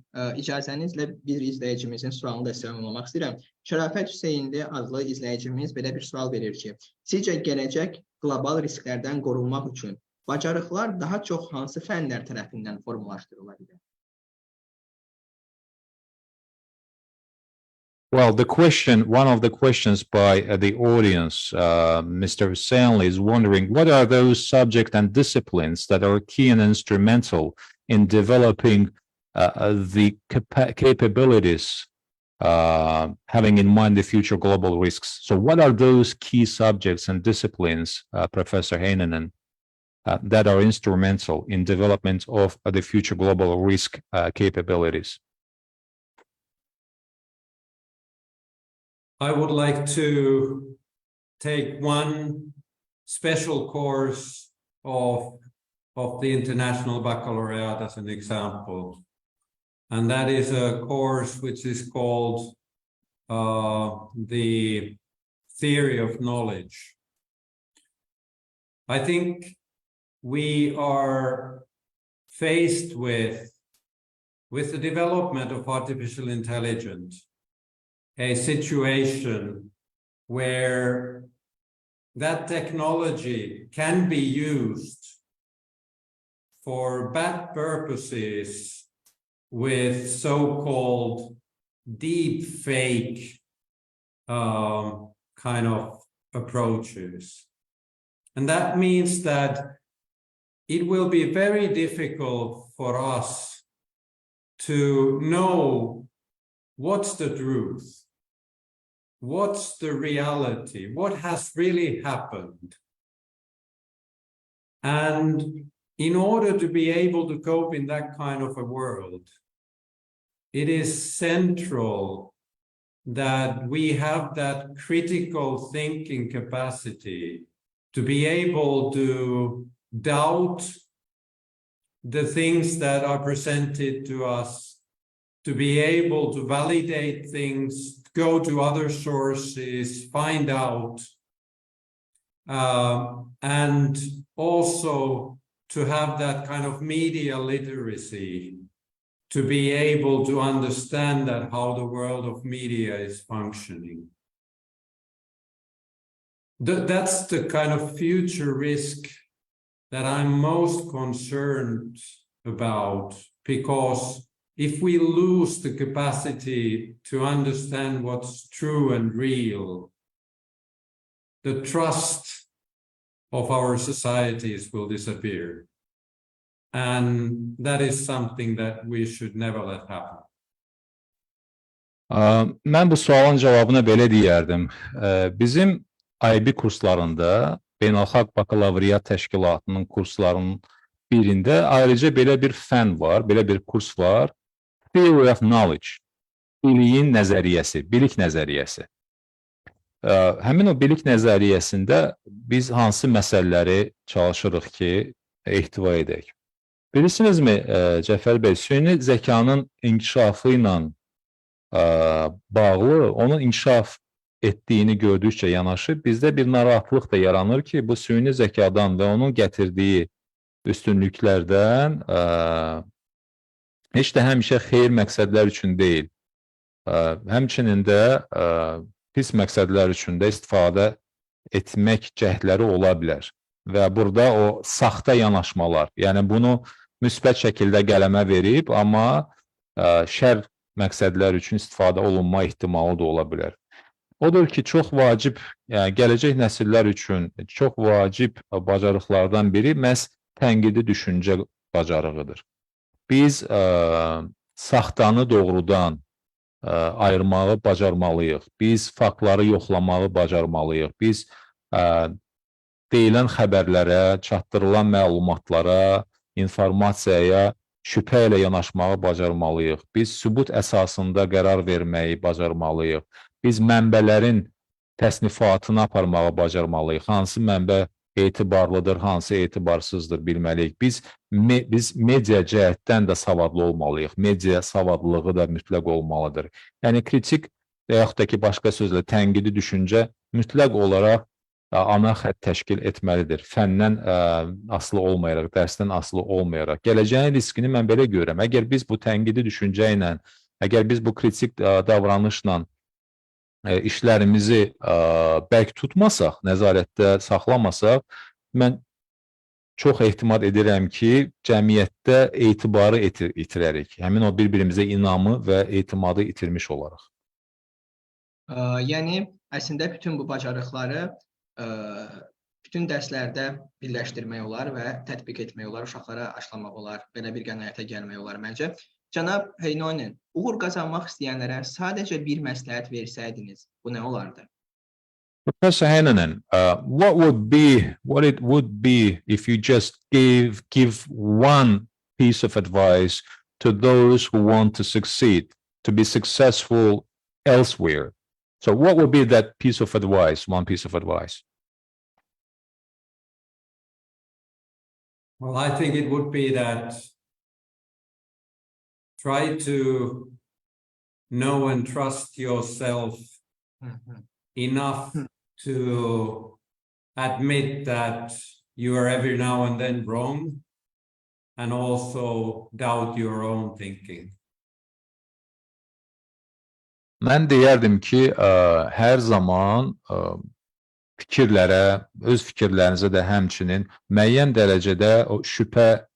icazənizlə bir izləyicimizin sualını da səmimləmək istəyirəm. Şərafət Hüseynli adlı izləyicimiz belə bir sual verir ki, sizcə gələcək qlobal risklərdən qorunmaq üçün bacarıqlar daha çox hansı fənlər tərəfindən formalaşdırıla bilər? Well, one of the questions by the audience, Mr. Hussainli, is wondering what are those subjects and disciplines that are key and instrumental in developing the capabilities, having in mind the future global risks. So what are those key subjects and disciplines, Professor Heinonen, that are instrumental in development of the future global risk capabilities? I would like to take one special course of the International Baccalaureate as an example. And that is a course which is called the Theory of Knowledge. I think we are faced with the development of artificial intelligence, a situation where that technology can be used for bad purposes with so-called deep fake kind of approaches. And that means that it will be very difficult for us to know what's the truth. What's the reality? What has really happened? And in order to be able to cope in that kind of a world, it is central that we have that critical thinking capacity to be able to doubt the things that are presented to us, to be able to validate things, go to other sources, find out, and also to have that kind of media literacy, to be able to understand that how the world of media is functioning. That's the kind of future risk that I'm most concerned about, because if we lose the capacity to understand what's true and real, the trust of our societies will disappear. And that is something that we should never let happen. Mən bu sualın cavabına belə deyərdim. Bizim IB kurslarında Beynəlxalq Bakalavriat Təşkilatının kurslarının birində ayrıca belə bir fən var, belə bir kurs var. Theory of Knowledge, biliyin nəzəriyyəsi, bilik nəzəriyyəsi. Həmin o bilik nəzəriyyəsində biz hansı məsələləri çalışırıq ki, ehtiva edək? Bilirsinizmi, Cəfər bəy, süni zəkanın inkişafı ilə bağlı, onun inkişaf etdiyini gördükcə yanaşı, bizdə bir narahatlıq da yaranır ki, bu süni zəkadan və onun gətirdiyi üstünlüklərdən heç də həmişə xeyir məqsədlər üçün deyil, həmçinin də pis məqsədlər üçün də istifadə etmək cəhdləri ola bilər. Və burada o saxta yanaşmalar, yəni bunu müsbət şəkildə qələmə verib, amma şər məqsədlər üçün istifadə olunma ehtimalı da ola bilər. Odur ki, çox vacib, yəni gələcək nəsillər üçün çox vacib bacarıqlardan biri məhz tənqidi düşüncə bacarığıdır. Biz saxtanı doğrudan ayırmağı bacarmalıyıq. Biz faktları yoxlamağı bacarmalıyıq. Biz deyilən xəbərlərə, çatdırılan məlumatlara, informasiyaya şübhə ilə yanaşmağı bacarmalıyıq. Biz sübut əsasında qərar verməyi bacarmalıyıq. Biz mənbələrin təsnifatını aparmağı bacarmalıyıq. Hansı mənbə etibarlıdır, hansı etibarsızdır bilməliyik. Biz media cəhətdən də savadlı olmalıyıq. Media savadlılığı da mütləq olmalıdır. Yəni kritik və yaxud da ki, başqa sözlə tənqidi düşüncə mütləq olaraq ana xətt təşkil etməlidir. Fəndən asılı olmayaraq, dərsdən asılı olmayaraq. Gələcəyin riskini mən belə görürəm. Əgər biz bu tənqidi düşüncə ilə, əgər biz bu kritik davranışla işlərimizi bərk tutmasaq, nəzarətdə saxlamasaq, mən çox ehtimal edirəm ki, cəmiyyətdə etibarı itirərik. Həmin o bir-birimizə inamı və etimadı itirmiş olaraq. Yəni, əslində bütün bu bacarıqları bütün dərslərdə birləşdirmək olar və tətbiq etmək olar, uşaqlara aşılamaq olar, belə bir qənaətə gəlmək olar məncə. Cənab Heinonen, uğur qazanmaq istəyənlərə sadəcə bir məsləhət versəydiniz, bu nə olardı? Professor Heinonen, what it would be if you just give one piece of advice to those who want to succeed, to be successful elsewhere? So what would be that piece of advice, one piece of advice? Well, I think it would be that try to know and trust yourself enough to admit that you are every now and then wrong, and also doubt your own thinking. Mən deyərdim ki, hər zaman fikirlərə, öz fikirlərinizə də həmçinin müəyyən dərəcədə o şübhə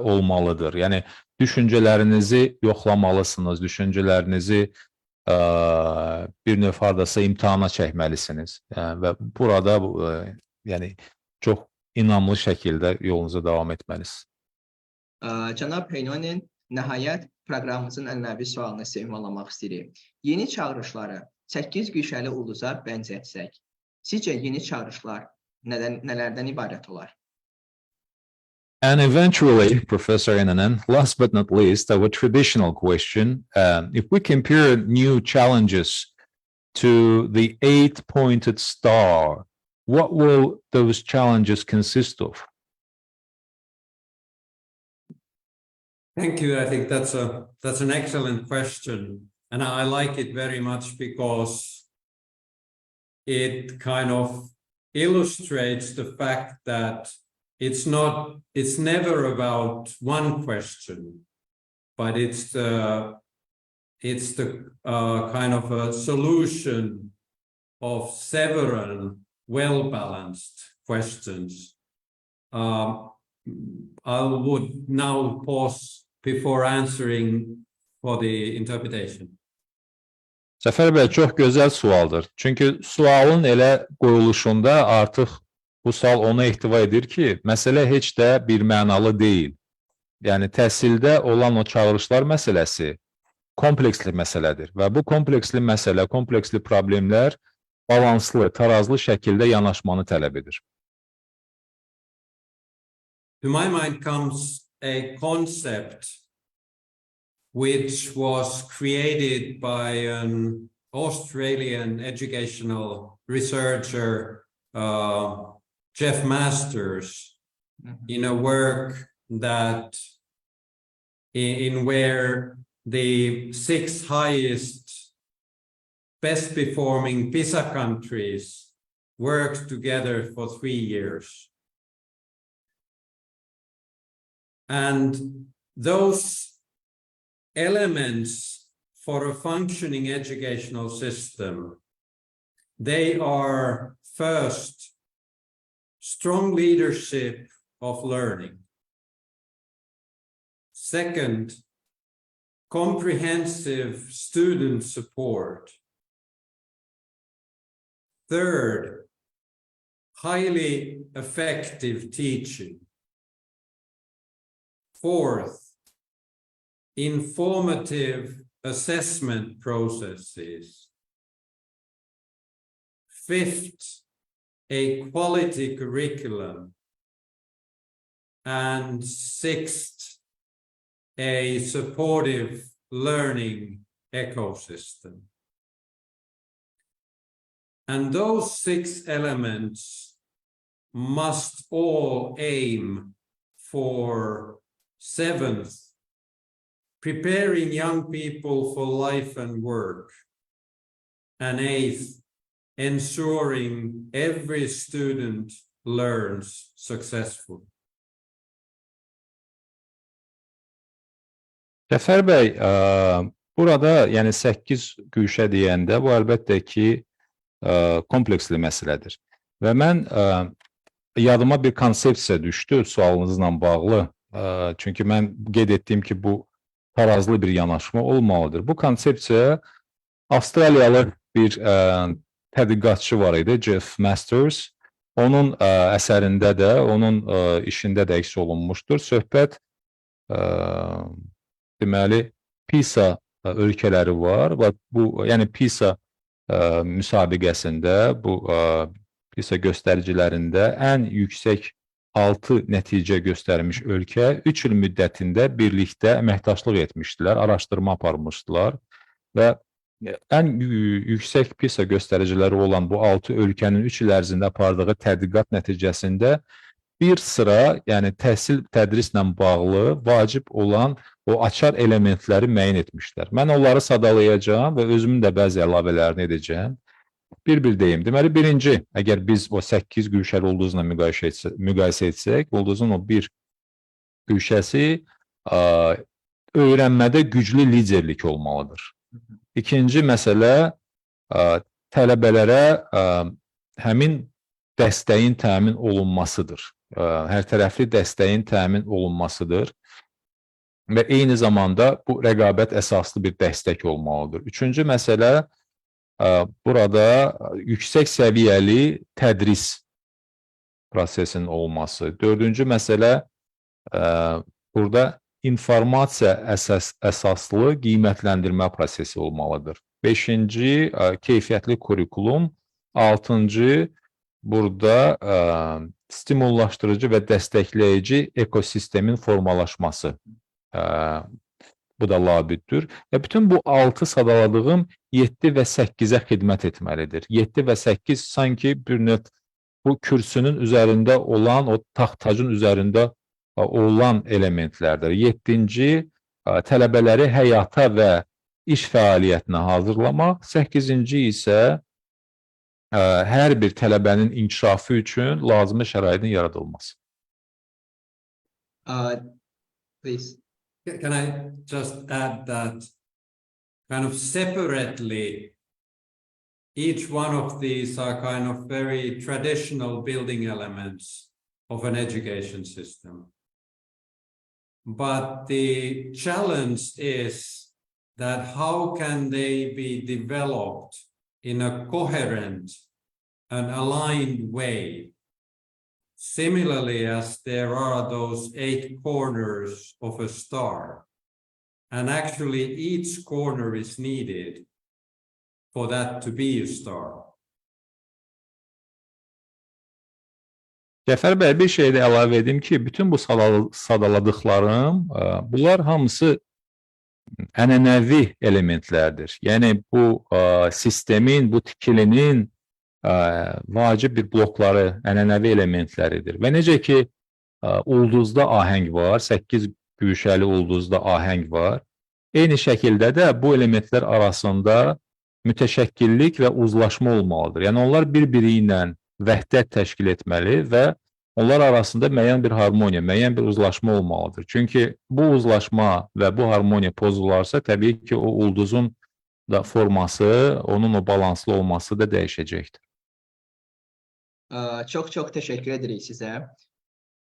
olmalıdır. Yəni, düşüncələrinizi yoxlamalısınız, düşüncələrinizi bir növ hardasa imtihana çəkməlisiniz. Və burada yəni, çox inamlı şəkildə yolunuza davam etməlisiniz. Cənab Heinonen, nəhayət proqramımızın ənənəvi sualını sevmalamaq istəyirik. Yeni çağırışları 8 güşəli ulduza bənzətsək, sizcə yeni çağırışlar nələrdən ibarət olar? And eventually, Professor Heinonen, last but not least, our traditional question, if we compare new challenges to the 8-pointed star, what will those challenges consist of? Thank you. I think that's an excellent question. And I like it very much because it kind of illustrates the fact that it's never about one question, but it's the kind of a solution of several well-balanced questions. I would now pause before answering for the interpretation. Səfər bəy, çox gözəl sualdır. Çünki sualın elə qoyuluşunda artıq bu sual onu ehtiva edir ki, məsələ heç də bir mənalı deyil. Yəni, təhsildə olan o çağırışlar məsələsi kompleksli məsələdir və bu kompleksli məsələ, kompleksli problemlər balanslı, tarazlı şəkildə yanaşmanı tələb edir. to my mind comes a concept which was created by an Australian educational researcher, Jeff Masters, in a work that in where the 6 highest best performing PISA countries worked together for 3 years. And those elements for a functioning educational system, they are first, strong leadership of learning. Second, comprehensive student support. Third, highly effective teaching. Fourth, informative assessment processes. Fifth, a quality curriculum. And sixth, a supportive learning ecosystem. And those 6 elements must all aim for 7th, preparing young people for life and work, and 8th, ensuring every student learns successfully. Cəfər bəy, burada yəni 8 güşə deyəndə bu əlbəttə ki kompleksli məsələdir. Və mən yadıma bir konsepsiya düşdü sualınızla bağlı. Çünki mən qeyd etdiyim ki bu tarazlı bir yanaşma olmalıdır. Bu konsepsiya Avstraliyalı bir tədqiqatçı var idi, Jeff Masters. Onun əsərində də, onun işində də əks olunmuşdur. Söhbət deməli PISA ölkələri var və bu yəni PISA müsabiqəsində, bu PISA göstəricilərində ən yüksək 6 nəticə göstərmiş ölkə 3 il müddətində birlikdə əməkdaşlıq etmişdilər, araşdırma aparmışdılar və ən yüksək PISA göstəriciləri olan bu 6 ölkənin 3 il ərzində apardığı tədqiqat nəticəsində bir sıra, yəni təhsil tədrislə bağlı vacib olan o açar elementləri müəyyən etmişlər. Mən onları sadalayacağım və özümün də bəzi əlavələrini edəcəyim. Bir deyim. Deməli, birinci, əgər biz o 8 güşəli ulduzla müqayisə etsək, ulduzun o bir güşəsi öyrənmədə güclü liderlik olmalıdır. İkinci məsələ, tələbələrə həmin dəstəyin təmin olunmasıdır. Hər tərəfli dəstəyin təmin olunmasıdır və eyni zamanda bu rəqabət əsaslı bir dəstək olmalıdır. Üçüncü məsələ, burada yüksək səviyyəli tədris prosesinin olması. Dördüncü məsələ, burada informasiya əsaslı qiymətləndirmə prosesi olmalıdır. Beşinci, keyfiyyətli kurikulum. Altıncı, burada stimullaşdırıcı və dəstəkləyici ekosistemin formalaşması. Bu da labüddür. Və bütün bu 6 sadaladığım 7 və 8-ə xidmət etməlidir. 7 və 8 sanki bir növ bu kürsünün üzərində olan, o taxtacın üzərində olan elementlərdir. 7-ci, tələbələri həyata və iş fəaliyyətinə hazırlamaq. 8-ci isə hər bir tələbənin inkişafı üçün lazımi şəraitin yaradılması. Please. Can I just add that kind of separately, each one of these are kind of very traditional building elements of an education system. But the challenge is that how can they be developed in a coherent and aligned way, similarly as there are those 8 corners of a star, and actually each corner is needed for that to be a star. Cəfər bəy, bir şey də əlavə edim ki, bütün bu sadaladıqlarım, bunlar hamısı ənənəvi elementlərdir. Yəni bu sistemin, bu tikilinin vacib bir blokları, ənənəvi elementləridir. Və necə ki, ulduzda ahəng var, 8 güşəli ulduzda ahəng var. Eyni şəkildə də bu elementlər arasında mütəşəkkillik və uzlaşma olmalıdır. Yəni onlar bir-biri ilə vəhdət təşkil etməli və onlar arasında müəyyən bir harmoniya, müəyyən bir uzlaşma olmalıdır. Çünki bu uzlaşma və bu harmoniya pozularsa, təbii ki, o ulduzun da forması, onun o balanslı olması da dəyişəcəkdir. Çox təşəkkür edirik sizə.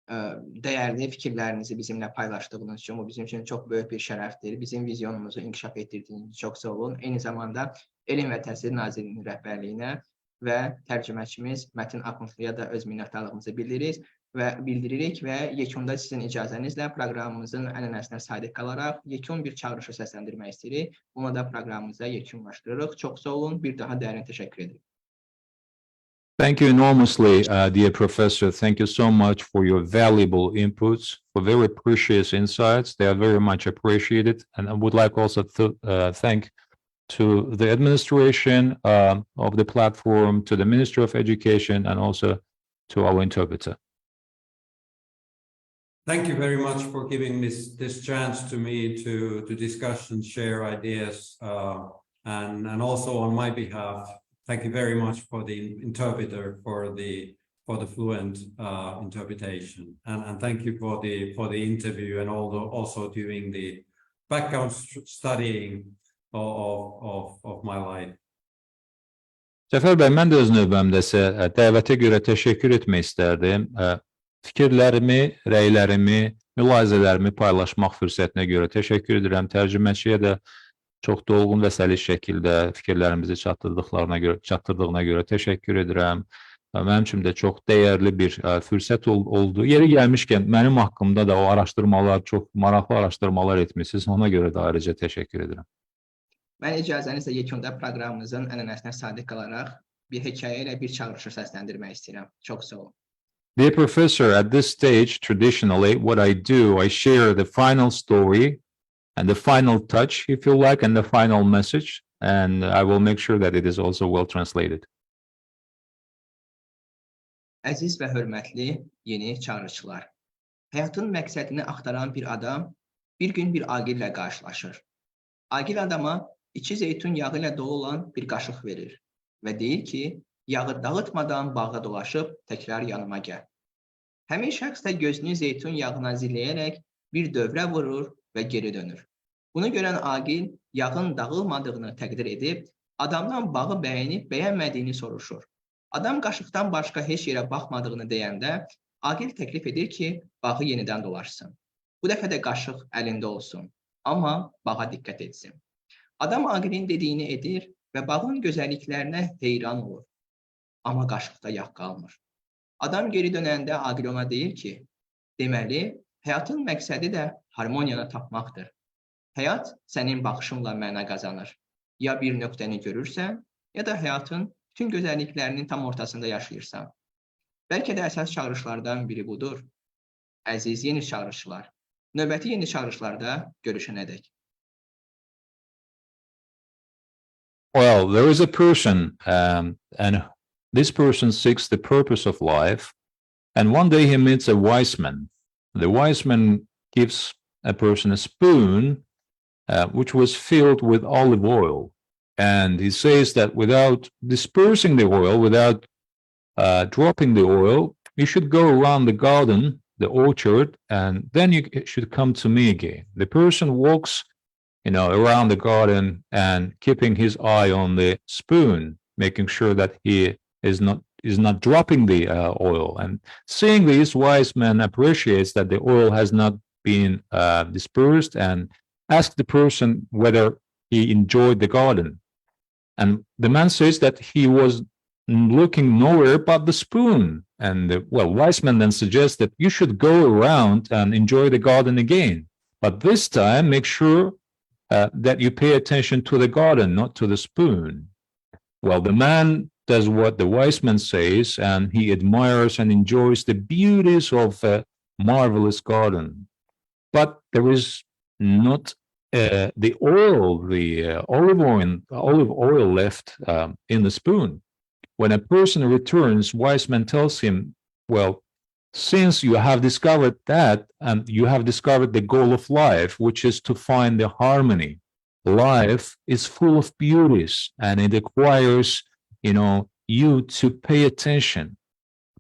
Dəyərli fikirlərinizi bizimlə paylaşdığınız üçün bu bizim üçün çox böyük bir şərəfdir. Bizim vizyonumuzu inkişaf etdirdiyiniz üçün çox sağ olun. Eyni zamanda Elm və Təhsil Nazirinin rəhbərliyinə və tərcüməçimiz Mətin Akıntlıya da öz minnətdarlığımızı bildiririk və yekunda sizin icazənizlə proqramımızın ənənəsinə sadiq qalaraq yekun bir çağırışı səsləndirmək istəyirik. Buna da proqramımıza yekunlaşdırırıq. Çox sağ olun. Bir daha dərin təşəkkür edirik. Thank you enormously, dear Professor. Thank you so much for your valuable inputs, for very precious insights. They are very much appreciated. And I would like also to thank to the administration of the platform, to the Ministry of Education, and also to our interpreter. Thank you very much for giving this chance to me to discuss and share ideas. And also on my behalf, thank you very much for the interpreter for the fluent interpretation, and thank you for the interview and also doing the background studying of my life. Cəfər bəy, mən də öz növbəmdə sizə dəvətə görə təşəkkür etmək istərdim. Fikirlərimi, rəylərimi, mülahizələrimi paylaşmaq fürsətinə görə təşəkkür edirəm. Tərcüməçiyə də çox dolğun və səlis şəkildə fikirlərimizi çatdırdığına görə təşəkkür edirəm. Mənim üçün də çox dəyərli bir fürsət oldu. Yeri gəlmişkən mənim haqqımda da o araşdırmalar, çox maraqlı araşdırmalar etmişsiniz. Ona görə də ayrıca təşəkkür edirəm. Mən icazənizlə yekunda proqramımızın ənənəsinə sadiq qalaraq bir hekayə ilə bir çağırışı səsləndirmək istəyirəm. Çox sağ olun. Dear Professor, at this stage, traditionally, what I do, I share the final story and the final touch, if you like, and the final message, and I will make sure that it is also well translated. Əziz və hörmətli yeni çağırışlar. Həyatın məqsədini axtaran bir adam bir gün bir aqillə qarşılaşır. Aqil adama içi zeytun yağı ilə dolu olan bir qaşıq verir və deyir ki, yağı dağıtmadan bağa dolaşıb təkrar yanıma gəl. Həmin şəxs də gözünü zeytun yağına zilləyərək bir dövrə vurur və geri dönür. Bunu görən aqil yağın dağılmadığını təqdir edib, adamdan bağı bəyənib bəyənmədiyini soruşur. Adam qaşıqdan başqa heç yerə baxmadığını deyəndə, aqil təklif edir ki, bağı yenidən dolaşsın. Bu dəfə də qaşıq əlində olsun, amma bağa diqqət etsin. Adam aqilin dediyini edir və bağın gözəlliklərinə heyran olur. Amma qaşıqda yağ qalmır. Adam geri dönəndə aqil ona deyir ki, deməli, həyatın məqsədi də harmoniyanı tapmaqdır. Həyat sənin baxışınla məna qazanır. Ya bir nöqtəni görürsən, ya da həyatın bütün gözəlliklərinin tam ortasında yaşayırsan. Bəlkə də əsas çağırışlardan biri budur. Əziz yeni çağırışlar, növbəti yeni çağırışlarda görüşənədək. Well, there is a person, and this person seeks the purpose of life, and one day he meets a wise man. The wise man gives a person a spoon, which was filled with olive oil, and he says that without dispersing the oil, without dropping the oil, you should go around the garden, the orchard, and then you should come to me again. The person walks, around the garden and keeping his eye on the spoon, making sure that he is not dropping the oil. And seeing this, wise man appreciates that the oil has not been dispersed and asks the person whether he enjoyed the garden. And the man says that he was looking nowhere but the spoon. And wise man then suggests that you should go around and enjoy the garden again. But this time, make sure that you pay attention to the garden, not to the spoon. Well, the man does what the wise man says, and he admires and enjoys the beauties of a marvelous garden. But there is not the olive oil left in the spoon. When a person returns, wise man tells him, well, since you have discovered that, you have discovered the goal of life, which is to find the harmony. Life is full of beauties, and it requires, you to pay attention,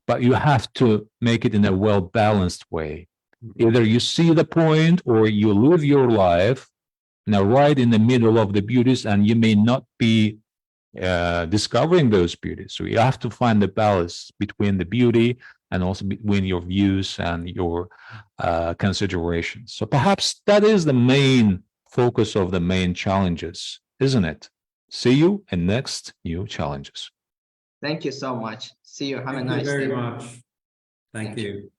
but you have to make it in a well-balanced way. Either you see the point or you live your life right in the middle of the beauties, and you may not be discovering those beauties. So you have to find the balance between the beauty and also between your views and your considerations. So perhaps that is the main focus of the main challenges, isn't it? See you in next new challenges. Thank you so much. See you. Have a Thank nice you very day. much. Thank you.